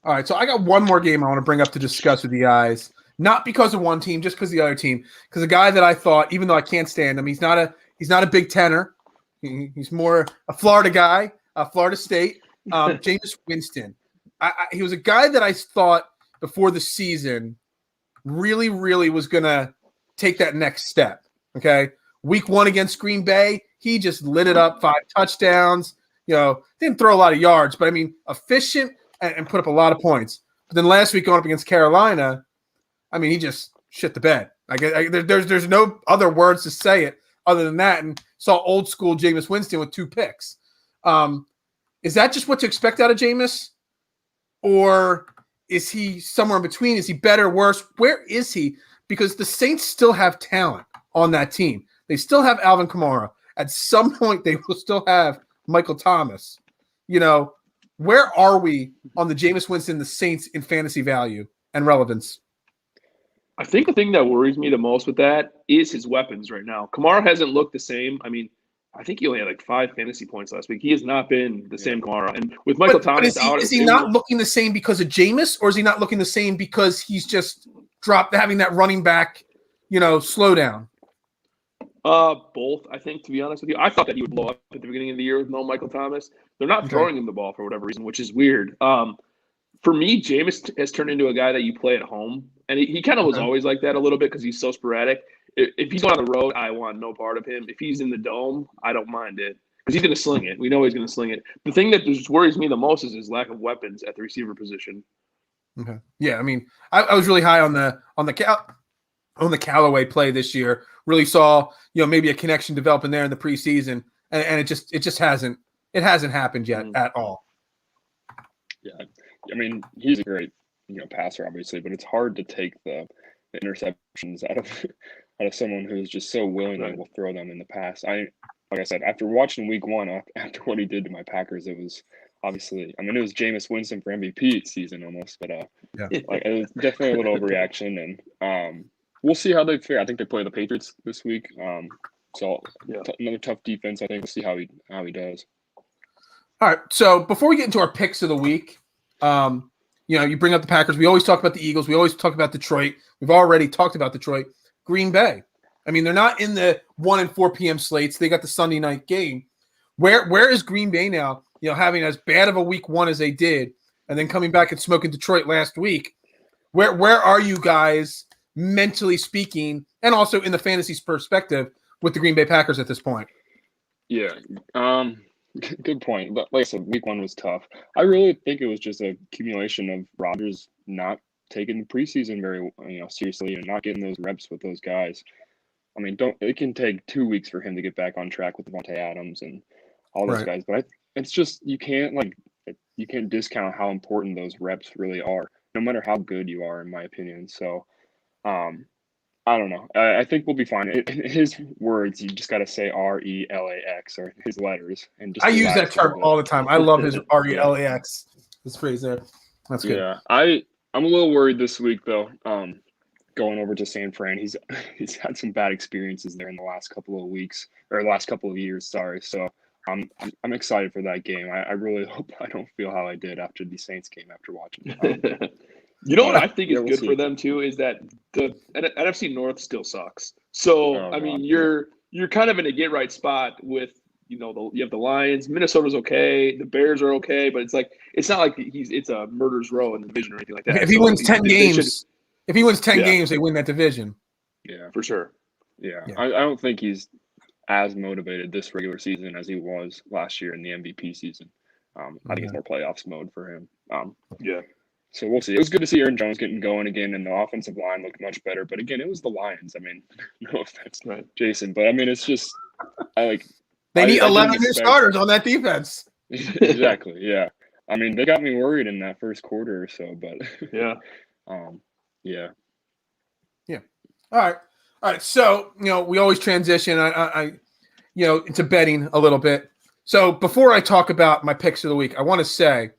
All right, so I got one more game I want to bring up to discuss with you guys. Not because of one team, just because of the other team. Because a guy that I thought, even though I can't stand him, he's not a Big Tenner. He's more a Florida guy, Florida State. Jameis Winston. He was a guy that I thought before the season really, really was going to take that next step. Okay. Week 1 against Green Bay, he just lit it up, 5 touchdowns. Didn't throw a lot of yards, but I mean, efficient and put up a lot of points. But then last week going up against Carolina, I mean, he just shit the bed. There's no other words to say it other than that. And saw old school Jameis Winston with 2 picks. Is that just what to expect out of Jameis? Or is he somewhere in between? Is he better, worse? Where is he? Because the Saints still have talent on that team. They still have Alvin Kamara. At some point, they will still have Michael Thomas. Where are we on the Jameis Winston, the Saints in fantasy value and relevance? I think the thing that worries me the most with that is his weapons right now. Kamara hasn't looked the same. I mean, I think he only had like 5 fantasy points last week. He has not been the same Kamara. And with Michael Thomas out, is he not looking the same because of Jameis, or is he not looking the same because he's just dropped having that running back, slowdown? Both, I think, to be honest with you. I thought that he would blow up at the beginning of the year with no Michael Thomas. They're not throwing him the ball for whatever reason, which is weird. For me, Jameis has turned into a guy that you play at home. And he kind of was always like that a little bit because he's so sporadic. If he's on the road, I want no part of him. If he's in the dome, I don't mind it because he's going to sling it. We know he's going to sling it. The thing that just worries me the most is his lack of weapons at the receiver position. Okay. Yeah, I mean, I was really high on the Callaway play this year. Really saw, maybe a connection developing there in the preseason, and it just hasn't happened yet at all. Yeah, I mean, he's a great passer, obviously, but it's hard to take the interceptions out of someone who's just so willingly will throw them in the pass. Like I said, after watching week 1, after what he did to my Packers, it was obviously, I mean, it was Jameis Winston for MVP season almost, but it was definitely a little overreaction, and we'll see how they fare. I think they play the Patriots this week, so another tough defense. I think we'll see how he does. All right. So before we get into our picks of the week, you bring up the Packers. We always talk about the Eagles. We always talk about Detroit. We've already talked about Detroit. Green Bay. I mean, they're not in the 1 and 4 p.m. slates. They got the Sunday night game. Where is Green Bay now? Having as bad of a week 1 as they did, and then coming back and smoking Detroit last week. Where are you guys mentally speaking, and also in the fantasy perspective with the Green Bay Packers at this point? Yeah. Good point. But like I said, week 1 was tough. I really think it was just a accumulation of Rodgers not taking the preseason very seriously and not getting those reps with those guys. I mean, it can take 2 weeks for him to get back on track with Devontae Adams and all those guys. But it's just you can't discount how important those reps really are, no matter how good you are, in my opinion. So, I don't know. I think we'll be fine. In his words, you just got to say RELAX, or his letters. And just I use that term all the time. I love his RELAX. This phrase there. That's good. Yeah, I'm a little worried this week though. Going over to San Fran, he's had some bad experiences there in the last couple of years. Sorry. So I'm excited for that game. I really hope I don't feel how I did after the Saints game after watching. What I think is good for them too is that the NFC North still sucks. So you're kind of in a get right spot with you have the Lions, Minnesota's okay, the Bears are okay, but it's not like it's a murder's row in the division or anything like that. If he wins 10 games, games, they win that division. Yeah, for sure. Yeah. I don't think he's as motivated this regular season as he was last year in the MVP season. I think it's more playoffs mode for him. So we'll see. It was good to see Aaron Jones getting going again, and the offensive line looked much better. But again, it was the Lions. I mean, no offense, Jason, but I mean, it's just they need 11 new starters on that defense. Exactly. Yeah. I mean, they got me worried in that first quarter or so, but yeah. All right. So we always transition. I into betting a little bit. So before I talk about my picks of the week, I want to say,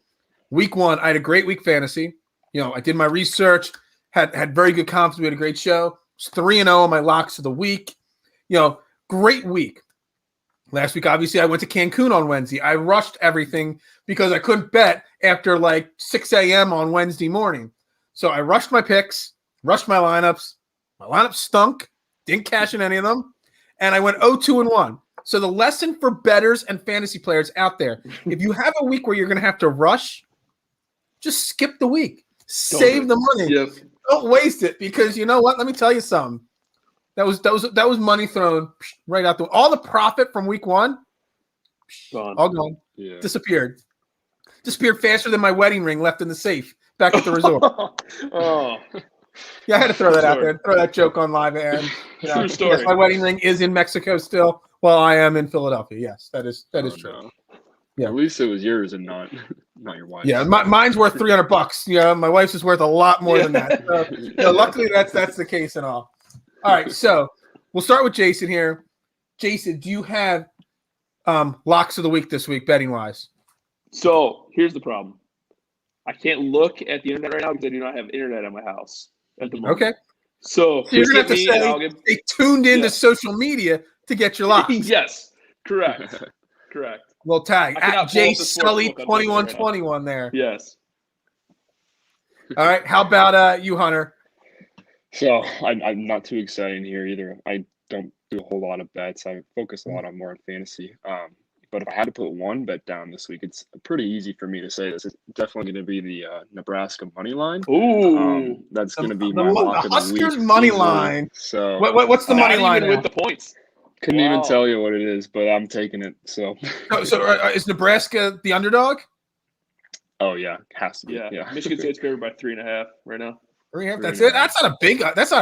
week 1, I had a great week fantasy. I did my research, had very good confidence. We had a great show. It's 3-0 on my locks of the week. Great week. Last week, obviously, I went to Cancun on Wednesday. I rushed everything because I couldn't bet after 6 a.m. on Wednesday morning. So I rushed my picks, rushed my lineups. My lineup stunk. Didn't cash in any of them. And I went 0-2-1. So the lesson for bettors and fantasy players out there, if you have a week where you're going to have to rush, just skip the week. Save the money. Yep. Don't waste it, because you know what? Let me tell you something. That was money thrown right out the all the profit from week 1. All gone. Yeah. Disappeared faster than my wedding ring left in the safe back at the resort. Yeah, I had to throw that out there. Throw that joke on live air. True story. Yes, my wedding ring is in Mexico still, while I am in Philadelphia. Yes, that is true. No. Yeah. At least it was yours and not your wife's. Yeah, mine's worth $300. My wife's is worth a lot more than that. So, luckily, that's the case and all. All right, so we'll start with Jason here. Jason, do you have locks of the week this week, betting wise? So here's the problem. I can't look at the internet right now because I do not have internet at my house at the moment. Okay. So you're going to have to say they tuned into social media to get your locks. Yes, correct. Well, tag at J Sully 2121 there. Yes. All right. How about you, Hunter? So I'm not too excited here either. I don't do a whole lot of bets. I focus a lot more on fantasy. But if I had to put one bet down this week, it's pretty easy for me to say this. It's definitely going to be the Nebraska money line. Ooh, that's going to be my lock of the week. Huskers money line. So what's the money line with the points? Couldn't even tell you what it is, but I'm taking it. So is Nebraska the underdog? Oh yeah, has to be. Yeah. Michigan State's favored by 3.5 right now. 3.5. That's it. That's not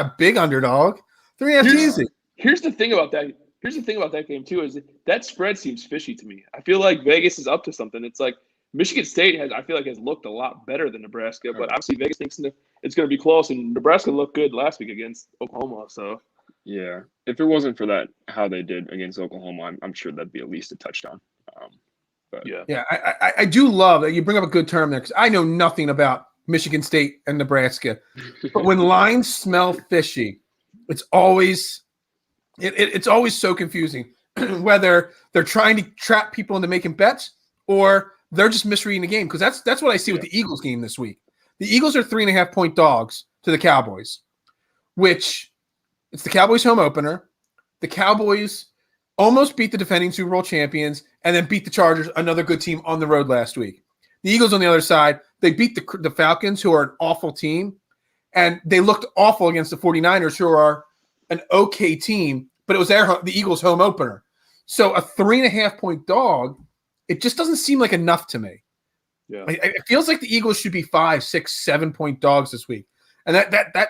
a big underdog. 3.5 is easy. Here's the thing about that. Here's the thing about that game too, is that spread seems fishy to me. I feel like Vegas is up to something. It's like Michigan State has looked a lot better than Nebraska, but obviously Vegas thinks it's going to be close, and Nebraska looked good last week against Oklahoma. So yeah, if it wasn't for that, how they did against Oklahoma, I'm sure that'd be at least a touchdown. But yeah, I do love that you bring up a good term there, because I know nothing about Michigan State and Nebraska, but when lines smell fishy, it's always so confusing whether they're trying to trap people into making bets or they're just misreading the game, because that's what I see with the Eagles game this week. The Eagles are 3.5-point dogs to the Cowboys, which it's the Cowboys home opener. The Cowboys almost beat the defending Super Bowl champions and then beat the Chargers, another good team, on the road last week. The Eagles on the other side, they beat the Falcons, who are an awful team, and they looked awful against the 49ers, who are an okay team, but it was the Eagles home opener. So a 3.5-point dog, it just doesn't seem like enough to me. Yeah. It feels like the Eagles should be 5, 6, 7-point dogs this week. And that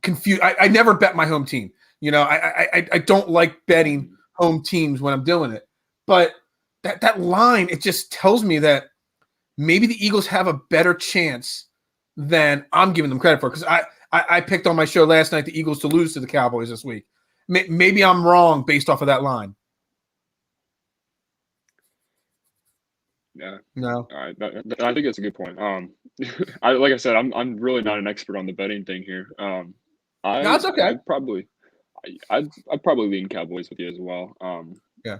confused. I never bet my home team. I don't like betting home teams when I'm doing it. But that line, it just tells me that maybe the Eagles have a better chance than I'm giving them credit for. Because I picked on my show last night the Eagles to lose to the Cowboys this week. Maybe I'm wrong based off of that line. Yeah. No. All right. I think that's a good point. Like I said, I'm really not an expert on the betting thing here. No, it's okay. I'd probably lean Cowboys with you as well. Yeah.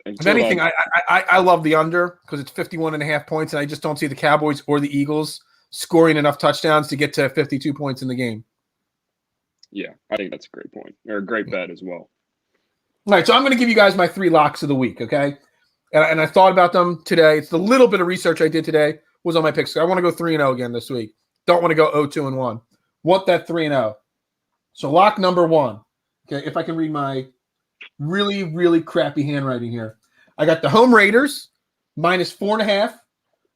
If anything, I love the under because it's 51.5 points, and I just don't see the Cowboys or the Eagles scoring enough touchdowns to get to 52 points in the game. Yeah, I think that's a great point, or a great bet as well. All right, so I'm going to give you guys my 3 locks of the week, okay? And I thought about them today. It's the little bit of research I did today was on my picks. I want to go 3-0 again this week. Don't want to go 0-2-1. Want that 3-0. So lock number 1. Okay, if I can read my really, really crappy handwriting here. I got the home Raiders -4.5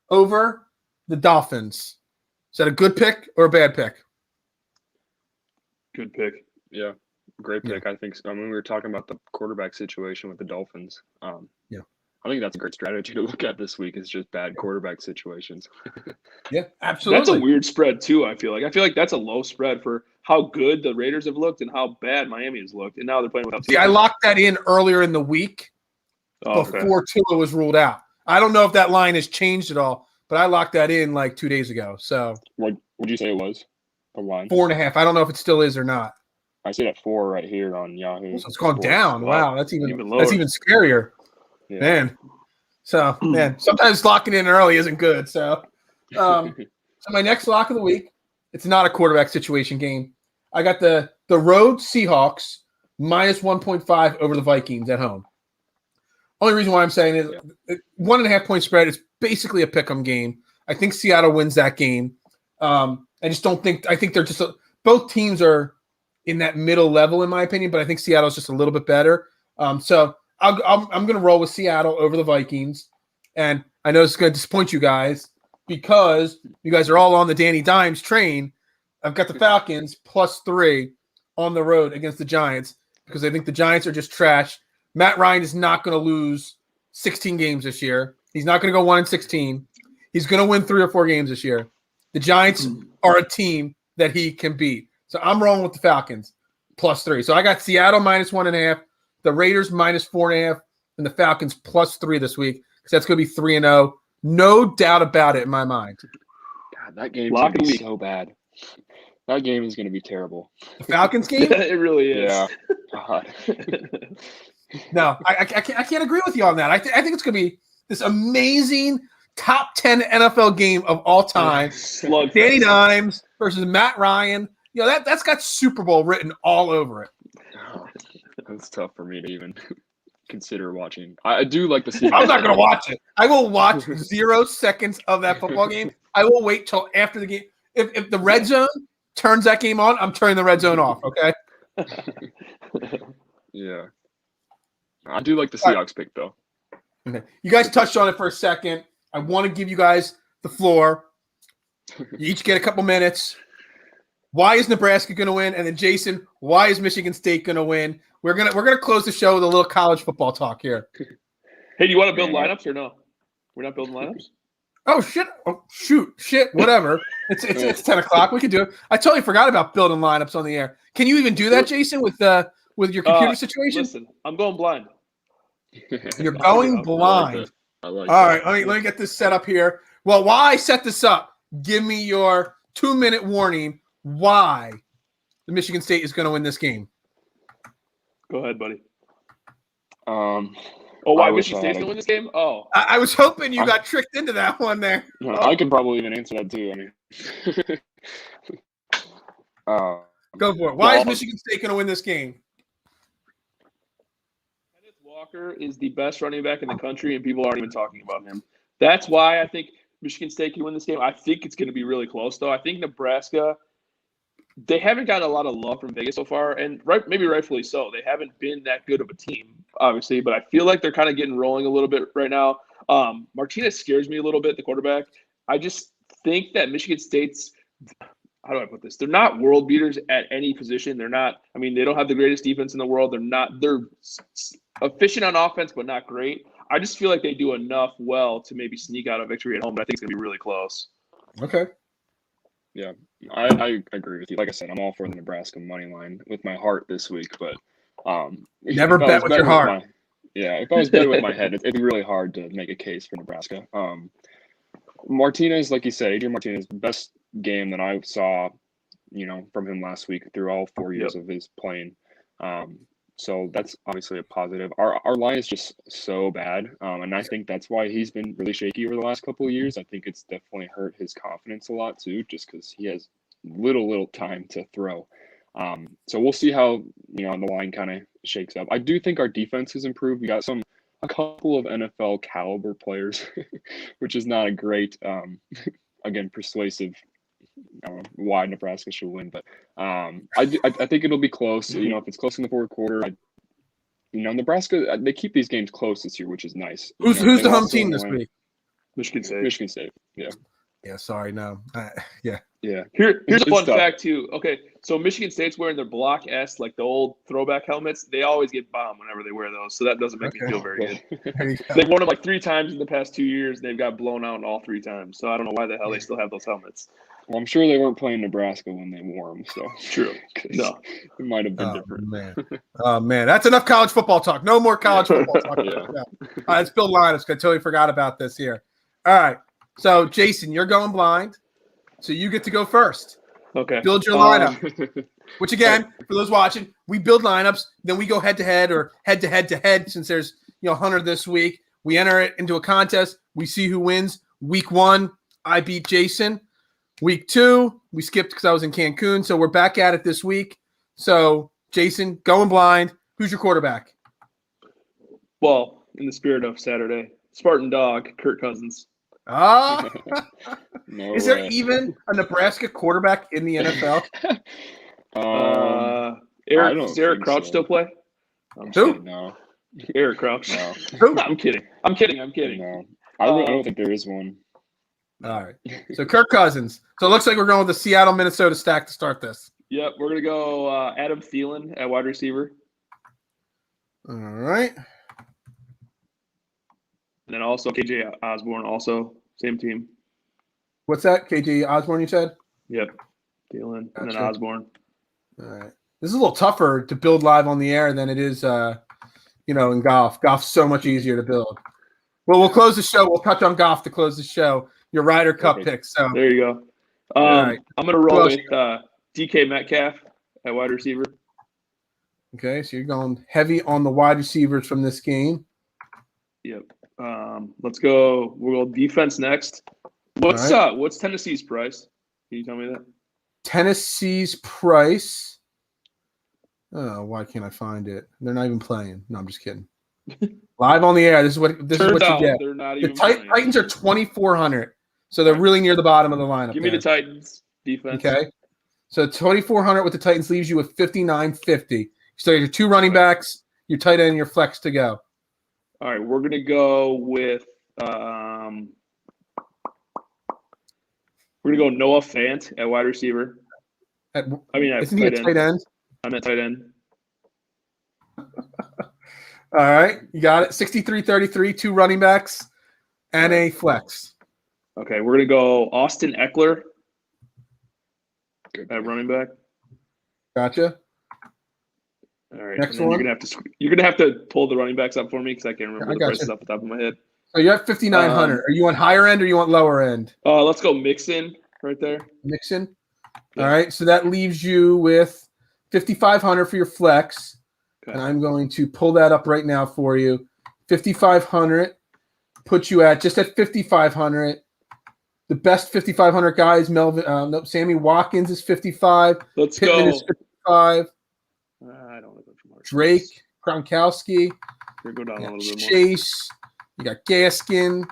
over the Dolphins. Is that a good pick or a bad pick? Good pick. Yeah, great pick. I think so. I mean, we were talking about the quarterback situation with the Dolphins. I think that's a great strategy to look at this week. Is just bad quarterback situations. Yeah, absolutely. That's a weird spread too. I feel like that's a low spread for how good the Raiders have looked and how bad Miami has looked, and now they're playing without. See, I locked that in earlier in the week before Tua was ruled out. I don't know if that line has changed at all, but I locked that in like 2 days ago. So what would you say it was? The line 4.5. I don't know if it still is or not. I see that 4 right here on Yahoo. So it's gone down. Wow, that's even lower. That's even scarier. Yeah. Man. So sometimes locking in early isn't good. So so my next lock of the week, it's not a quarterback situation game. I got the road Seahawks -1.5 over the Vikings at home. Only reason why I'm saying is 1.5-point spread is basically a pick'em game. I think Seattle wins that game. I just don't think – I think they're just both teams are in that middle level in my opinion, but I think Seattle's just a little bit better. So I'm going to roll with Seattle over the Vikings. And I know it's going to disappoint you guys because you guys are all on the Danny Dimes train. I've got the Falcons +3 on the road against the Giants because I think the Giants are just trash. Matt Ryan is not going to lose 16 games this year. He's not going to go 1-16. He's going to win 3 or 4 games this year. The Giants are a team that he can beat. So I'm rolling with the Falcons +3. So I got Seattle -1.5, the Raiders -4.5, and the Falcons +3 this week because that's going to be 3-0. No doubt about it in my mind. God, that game's going to be so bad. That game is going to be terrible. The Falcons game? It really is. Yeah. God. No, I can't agree with you on that. I think it's going to be this amazing top 10 NFL game of all time. Danny Dimes versus Matt Ryan. You know, that's got Super Bowl written all over it. Oh, that's tough for me to even consider watching. I do like the Seahawks. I'm not going to watch it. I will watch 0 seconds of that football game. I will wait till after the game. If the red zone turns that game on, I'm turning the red zone off, okay? Yeah. I do like the Seahawks pick, though. Okay. You guys touched on it for a second. I want to give you guys the floor. You each get a couple minutes. Why is Nebraska going to win? And then Jason, why is Michigan State going to win? We're gonna close the show with a little college football talk here. Hey, do you want to build lineups or no? We're not building lineups? Oh shit! Oh shoot! Shit! Whatever. It's 10 o'clock. We can do it. I totally forgot about building lineups on the air. Can you even do that, Jason, with your computer situation? Listen, I'm going blind. You're going blind. I like All that. right, let me get this set up here. Well, while I set this up, give me your 2-minute warning why the Michigan State is going to win this game. Go ahead, buddy. Oh, why I wish Michigan I State's had gonna win this game? Oh, I was hoping you got tricked into that one there. I can probably even answer that too. I mean, Go for it. Why is well, Michigan State going to win this game? Kenneth Walker is the best running back in the country, and people aren't even talking about him. That's why I think Michigan State can win this game. I think it's going to be really close, though. I think Nebraska, they haven't gotten a lot of love from Vegas so far, and maybe rightfully so. They haven't been that good of a team, obviously, but I feel like they're kind of getting rolling a little bit right now. Martinez scares me a little bit, the quarterback. I just think that Michigan State's – how do I put this? They're not world beaters at any position. They're not – I mean, they don't have the greatest defense in the world. They're efficient on offense, but not great. I just feel like they do enough well to maybe sneak out a victory at home, but I think it's going to be really close. Okay. yeah, I agree with you. Like I said, I'm all for the Nebraska money line with my heart this week, but Never if I bet was with betting your heart. if I was betting with my head, it'd be really hard to make a case for Nebraska. Martinez, like you said, Adrian Martinez, best game that I saw, from him last week through all 4 years of his playing. So that's obviously a positive. Our line is just so bad, and I think that's why he's been really shaky over the last couple of years. I think it's definitely hurt his confidence a lot too, just because he has little time to throw. So we'll see how the line kind of shakes up. I do think our defense has improved. We got a couple of NFL caliber players, which is not a great, again, persuasive why Nebraska should win. But I think it'll be close. If it's close in the fourth quarter, Nebraska, they keep these games close this year, which is nice. Who's the home team this week? Michigan State. Michigan State. Yeah. Yeah. Sorry. No. Yeah. Yeah. Here's a fun tough. fact too. Okay, so Michigan State's wearing their Block S, like the old throwback helmets. They always get bombed whenever they wear those, so that doesn't make me feel very good. There you go. They've worn them like 3 times in the past 2 years. They've got blown out all 3 times. So I don't know why the hell they still have those helmets. Well, I'm sure they weren't playing Nebraska when they wore them, so True. No, it might have been different. Man. Oh man, that's enough college football talk. No more college football talk. Yeah. All right, let's build lineups. I totally forgot about this here. All right, so Jason, you're going blind, so you get to go first. okay. Build your lineup. Which again, for those watching, we build lineups, then we go head to head or head to head. Since there's 100 this week, we enter it into a contest. We see who wins. Week 1, I beat Jason. Week 2, we skipped because I was in Cancun, so we're back at it this week. So Jason, going blind. Who's your quarterback? Well, in the spirit of Saturday, Spartan Dog, Kirk Cousins. Ah, No is way. there even a Nebraska quarterback in the NFL? Does Eric Crouch still play? Who? No. Eric Crouch. No. Who? I'm kidding. No. I don't think there is one. All right. So Kirk Cousins. So it looks like we're going with the Seattle, Minnesota stack to start this. Yep, we're gonna go Adam Thielen at wide receiver, All right. and then also KJ Osborne, also same team. What's that? KJ Osborne, you said? Yep, Thielen and then Gotcha. Osborne. All right. This is a little tougher to build live on the air than it is, in golf. Golf's so much easier to build. Well, we'll close the show. We'll touch on golf to close the show. Your Ryder Cup Perfect. picks. So There you go. All right. I'm gonna roll Who with else DK Metcalf at wide receiver. okay, so you're going heavy on the wide receivers from this game. Yep. Let's go. We'll go defense next. What's Tennessee's price? Can you tell me that? Tennessee's price. Oh, why can't I find it? They're not even playing. No, I'm just kidding. Live on the air. This is what Turns you out get. they're not The even playing. Titans are 2,400, so they're really near the bottom of the lineup. Give me there. the Titans defense. Okay, so 2,400 with the Titans leaves you with 5,950. So your 2 running backs, your tight end, and your flex to go. All right, we're gonna go with Noah Fant at wide receiver. At Isn't he a tight end? I'm at tight end. All right, you got it. 63-33, 2 running backs, and a flex. Okay, we're gonna go Austin Eckler at running back. Gotcha. All right, Next and then one. you're gonna have to pull the running backs up for me because I can't remember I the got prices you. off the top of my head. So you're at 5,900. Are you on higher end or you want lower end? Let's go Mixon right there. Mixon. Yeah. All right, so that leaves you with 5,500 for your flex. Okay. And I'm going to pull that up right now for you. 5,500 puts you at just at 5,500. The best 5,500 guy is Sammy Watkins is 55. Let's Pittman go. is 55. I don't want to go for Mark. Drake, Gronkowski, Go down a little bit more. Chase. You got Gaskin,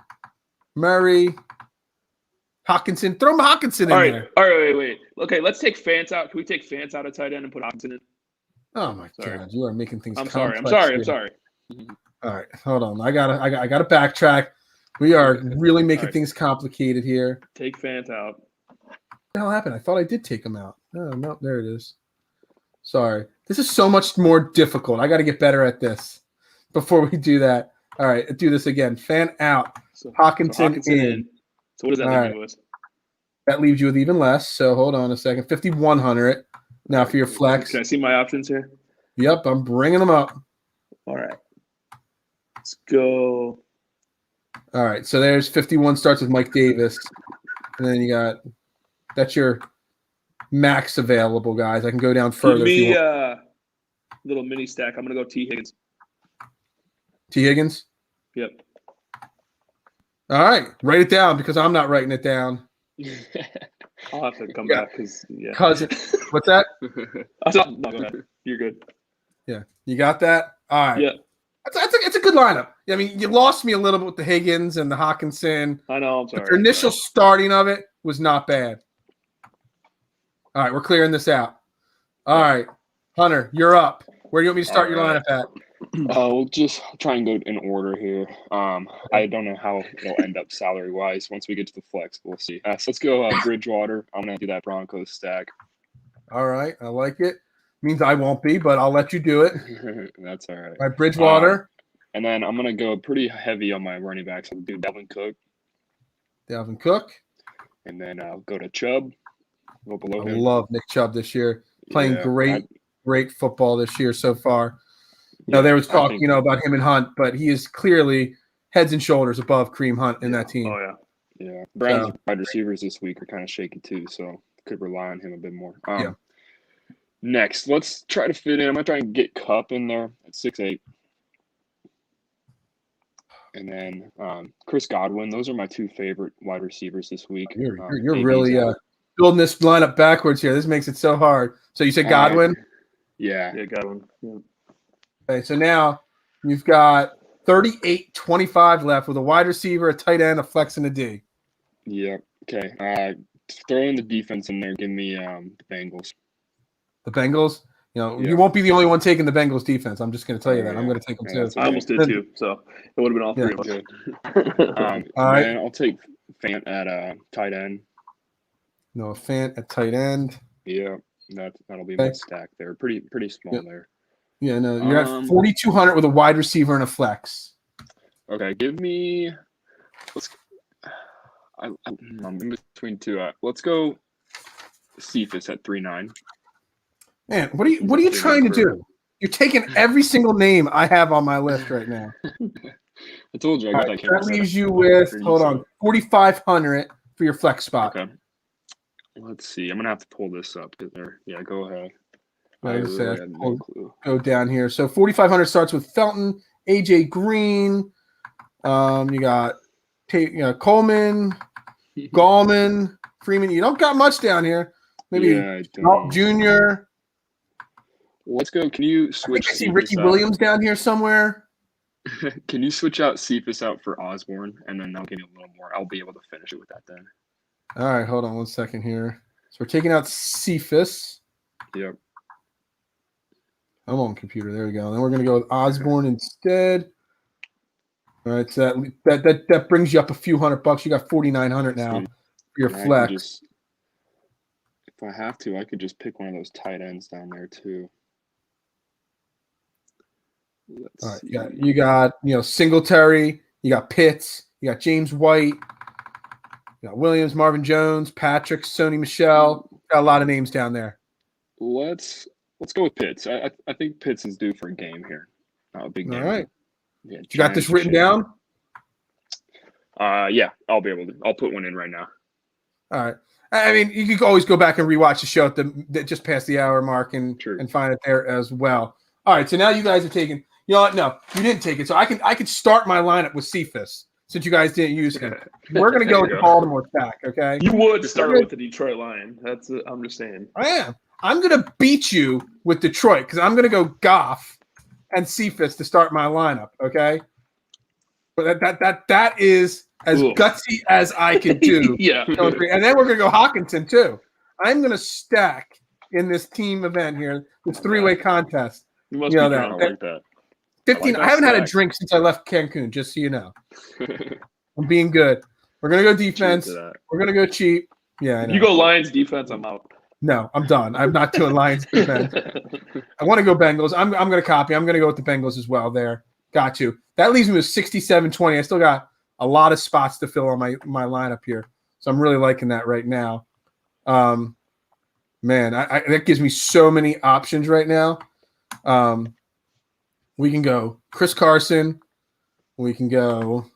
Murray, Hawkinson. Throw Hawkinson in there. All right, wait. Okay, let's take Fant out. Can we take Fant out of tight end and put Hawkinson in? Oh my God, you are making things. I'm complex sorry. All right, hold on. I gotta backtrack. We are really making things complicated here. Take Fant out. What the hell happened? I thought I did take him out. Oh, no, there it is. Sorry. This is so much more difficult. I got to get better at this before we do that. All right, do this again. Fant out. Hawkinson in. So what does that leave you with? That leaves you with even less. So hold on a second. 5,100. Now for your flex. Can I see my options here? Yep, I'm bringing them up. All right. Let's go. All right, so there's 51 starts with Mike Davis. And then you got – that's your max available, guys. I can go down further. Give me a little mini stack. I'm going to go T. Higgins. T. Higgins? Yep. All right, write it down because I'm not writing it down. I'll have to come back because What's that? No, go ahead. You're good. Yeah, you got that? All right. Yeah. It's a good lineup. I mean, you lost me a little bit with the Higgins and the Hawkinson. I know, I'm sorry. But your initial starting of it was not bad. All right, we're clearing this out. All right, Hunter, you're up. Where do you want me to start your lineup at? We'll just try and go in order here. I don't know how it'll end up salary-wise once we get to the flex. We'll see. So let's go Bridgewater. I'm going to do that Broncos stack. All right, I like it. Means I won't be, but I'll let you do it. That's all right. All right, Bridgewater. And then I'm going to go pretty heavy on my running backs. I'll do Dalvin Cook. And then I'll go to Chubb. Go below him. I love Nick Chubb this year. Playing great football this year so far. Now, there was talk, about him and Hunt, but he is clearly heads and shoulders above Kareem Hunt in that team. Oh, yeah. Yeah. Browns wide receivers this week are kind of shaky too, so could rely on him a bit more. Next, let's try to fit in. I'm going to try and get Kupp in there at 6'8". And then Chris Godwin. Those are my two favorite wide receivers this week. You're really building this lineup backwards here. This makes it so hard. So you said Godwin? Yeah, Godwin. Yeah. Okay, so now you've got 38-25 left with a wide receiver, a tight end, a flex, and a D. Yeah. Okay. Throw in the defense in there. Give me the Bengals. The Bengals? You won't be the only one taking the Bengals defense. I'm just going to tell you that. I'm going to take them too. I almost did too, so it would have been all three of us. All right. And I'll take Fant at tight end. No, Fant at tight end. Yeah, that'll be my stack there. Pretty small there. Yeah, no, you're at 4,200 with a wide receiver and a flex. Okay, give me. I'm in between two. Let's go. Cephas at 3.9. Man, what are you trying to do? You're taking every single name I have on my list right now. I told you. That leaves you with 4,500 for your flex spot. Okay. Let's see. I'm gonna have to pull this up. Go ahead. Like I said, go down here. So 4,500 starts with Felton, AJ Green. You got Coleman, Gallman, Freeman. You don't got much down here. Maybe Jr. Let's go. Can you switch? I see Ricky Williams down here somewhere. Can you switch out Cephas out for Osborne, and then that'll give you a little more. I'll be able to finish it with that then. All right, hold on 1 second here. So we're taking out Cephas. Yep. Come on, computer. There we go. Then we're going to go with Osborne instead. All right, so that brings you up a few $100. You got 4,900 now for your flex. If I have to, I could just pick one of those tight ends down there too. All right, you got Singletary, you got Pitts, you got James White, you got Williams, Marvin Jones, Patrick, Sony Michel. Got a lot of names down there. Let's go with Pitts. I think Pitts is due for a game here. A big game. All right. Yeah, you got this written down? Yeah, I'll be able to. I'll put one in right now. All right. I mean, you can always go back and rewatch the show at just past the hour mark and find it there as well. All right, so now you guys are taking You know what? No, you didn't take it. So I could start my lineup with Cephas since you guys didn't use him. We're gonna go with the Baltimore stack, okay? You would start with the Detroit Lion. That's I'm just saying. I am. I'm gonna beat you with Detroit because I'm gonna go Goff and Cephas to start my lineup, okay? But that is as gutsy as I can do. Yeah. And then we're gonna go Hawkinson too. I'm gonna stack in this team event here, this three-way contest. You must be I like that. 15. I haven't had a drink since I left Cancun, just so you know. I'm being good. We're gonna go defense. We're gonna go cheap. Yeah, I know. You go Lions defense, I'm out. No, I'm done. I'm not doing Lions defense. I want to go Bengals. I'm gonna copy. I'm gonna go with the Bengals as well. There, got to. That leaves me with 67-20. I still got a lot of spots to fill on my lineup here, so I'm really liking that right now. Man, that gives me so many options right now. We can go Chris Carson. We can go.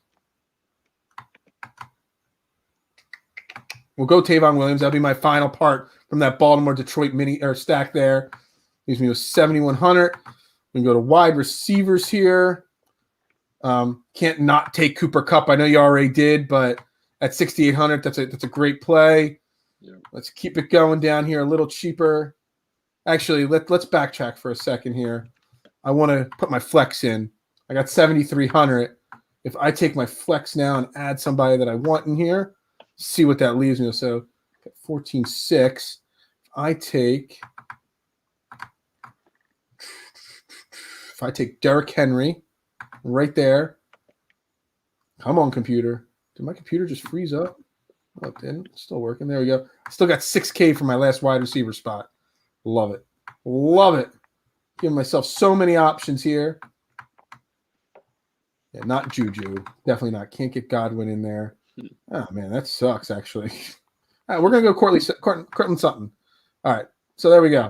We'll go Tavon Williams. That'll be my final part from that Baltimore Detroit mini or stack there. Leaves me with 7,100. We can go to wide receivers here. Can't not take Cooper Kupp. I know you already did, but at 6,800, that's a great play. Yeah. Let's keep it going down here a little cheaper. Actually, let's backtrack for a second here. I want to put my flex in. I got 7,300. If I take my flex now and add somebody that I want in here, see what that leaves me. So 14.6. If I take Derrick Henry right there. Come on, computer. Did my computer just freeze up? Oh, it didn't. It's still working. There we go. Still got 6K for my last wide receiver spot. Love it. Love it. Giving myself so many options here. Yeah, not Juju. Definitely not. Can't get Godwin in there. Oh, man, that sucks, actually. All right, we're going to go Cortland Sutton. All right, so there we go.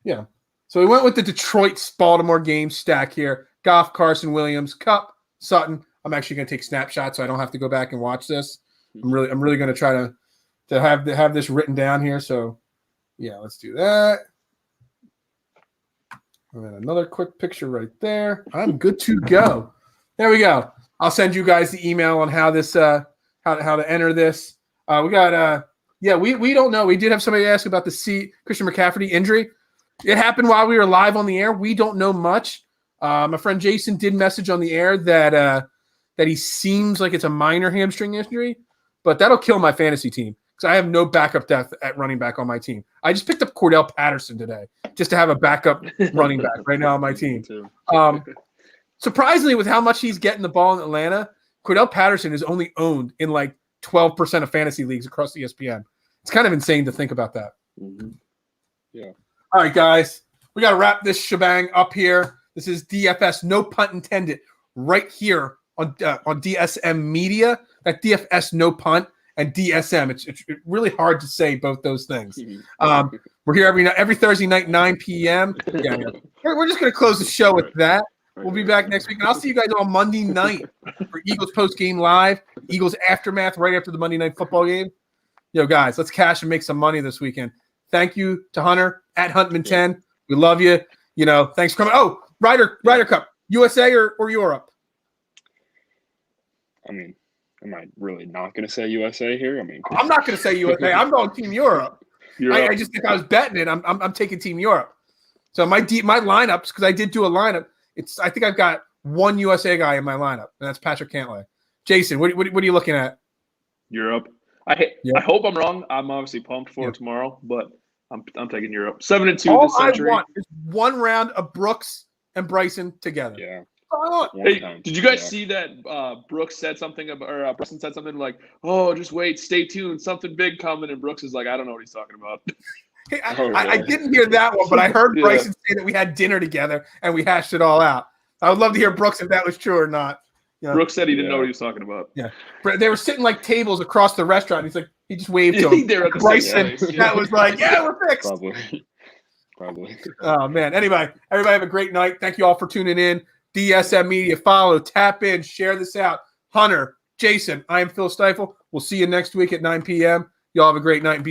Yeah. So we went with the Detroit-Baltimore game stack here. Goff, Carson, Williams, Kupp, Sutton. I'm actually going to take snapshots so I don't have to go back and watch this. I'm really going to try to have this written down here. So, yeah, let's do that. And then another quick picture right there. I'm good to go. There we go. I'll send you guys the email on how this how to enter this. We got we don't know. We did have somebody ask about the Christian McCaffrey injury. It happened while we were live on the air. We don't know much. My friend Jason did message on the air that he seems like it's a minor hamstring injury, but that'll kill my fantasy team because I have no backup depth at running back on my team. I just picked up Cordell Patterson today just to have a backup running back right now on my team. Surprisingly, with how much he's getting the ball in Atlanta, Cordell Patterson is only owned in like 12% of fantasy leagues across ESPN. It's kind of insane to think about that. Mm-hmm. Yeah. All right, guys. We got to wrap this shebang up here. This is DFS, no punt intended, right here on DSM Media. That DFS, no punt, and DSM. It's really hard to say both those things. We're here every Thursday night, 9 p.m. Yeah. We're just going to close the show with that. We'll be back next week. And I'll see you guys on Monday night for Eagles post-game live, Eagles aftermath right after the Monday Night Football game. Yo, guys, let's cash and make some money this weekend. Thank you to Hunter at Huntman10. We love you. Thanks for coming. Oh, Ryder Cup, USA or Europe? I mean, am I really not going to say USA here? I mean, I'm not going to say USA. I'm going Team Europe. I just if I was betting it, I'm taking Team Europe. So my lineups, because I did do a lineup. I think I've got one USA guy in my lineup, and that's Patrick Cantlay. Jason, what are you looking at? Europe. I hope I'm wrong. I'm obviously pumped for tomorrow, but I'm taking Europe. 7-2 this century. All I want is one round of Brooks and Bryson together. Yeah. Hey, did you guys see that Brooks said something about, or Bryson said something like, "Oh, just wait, stay tuned, something big coming," and Brooks is like, "I don't know what he's talking about." Hey, I didn't hear that one, but I heard Bryson say that we had dinner together and we hashed it all out. I would love to hear Brooks if that was true or not. Brooks said he didn't know what he was talking about. Yeah, they were sitting like tables across the restaurant. He's like, he just waved to him. They were at the Bryson, that was like, yeah, we're fixed. Probably. Oh man. Anyway, everybody have a great night. Thank you all for tuning in. DSM Media, follow, tap in, share this out. Hunter, Jason, I am Phil Stiefel. We'll see you next week at 9 p.m. Y'all have a great night and be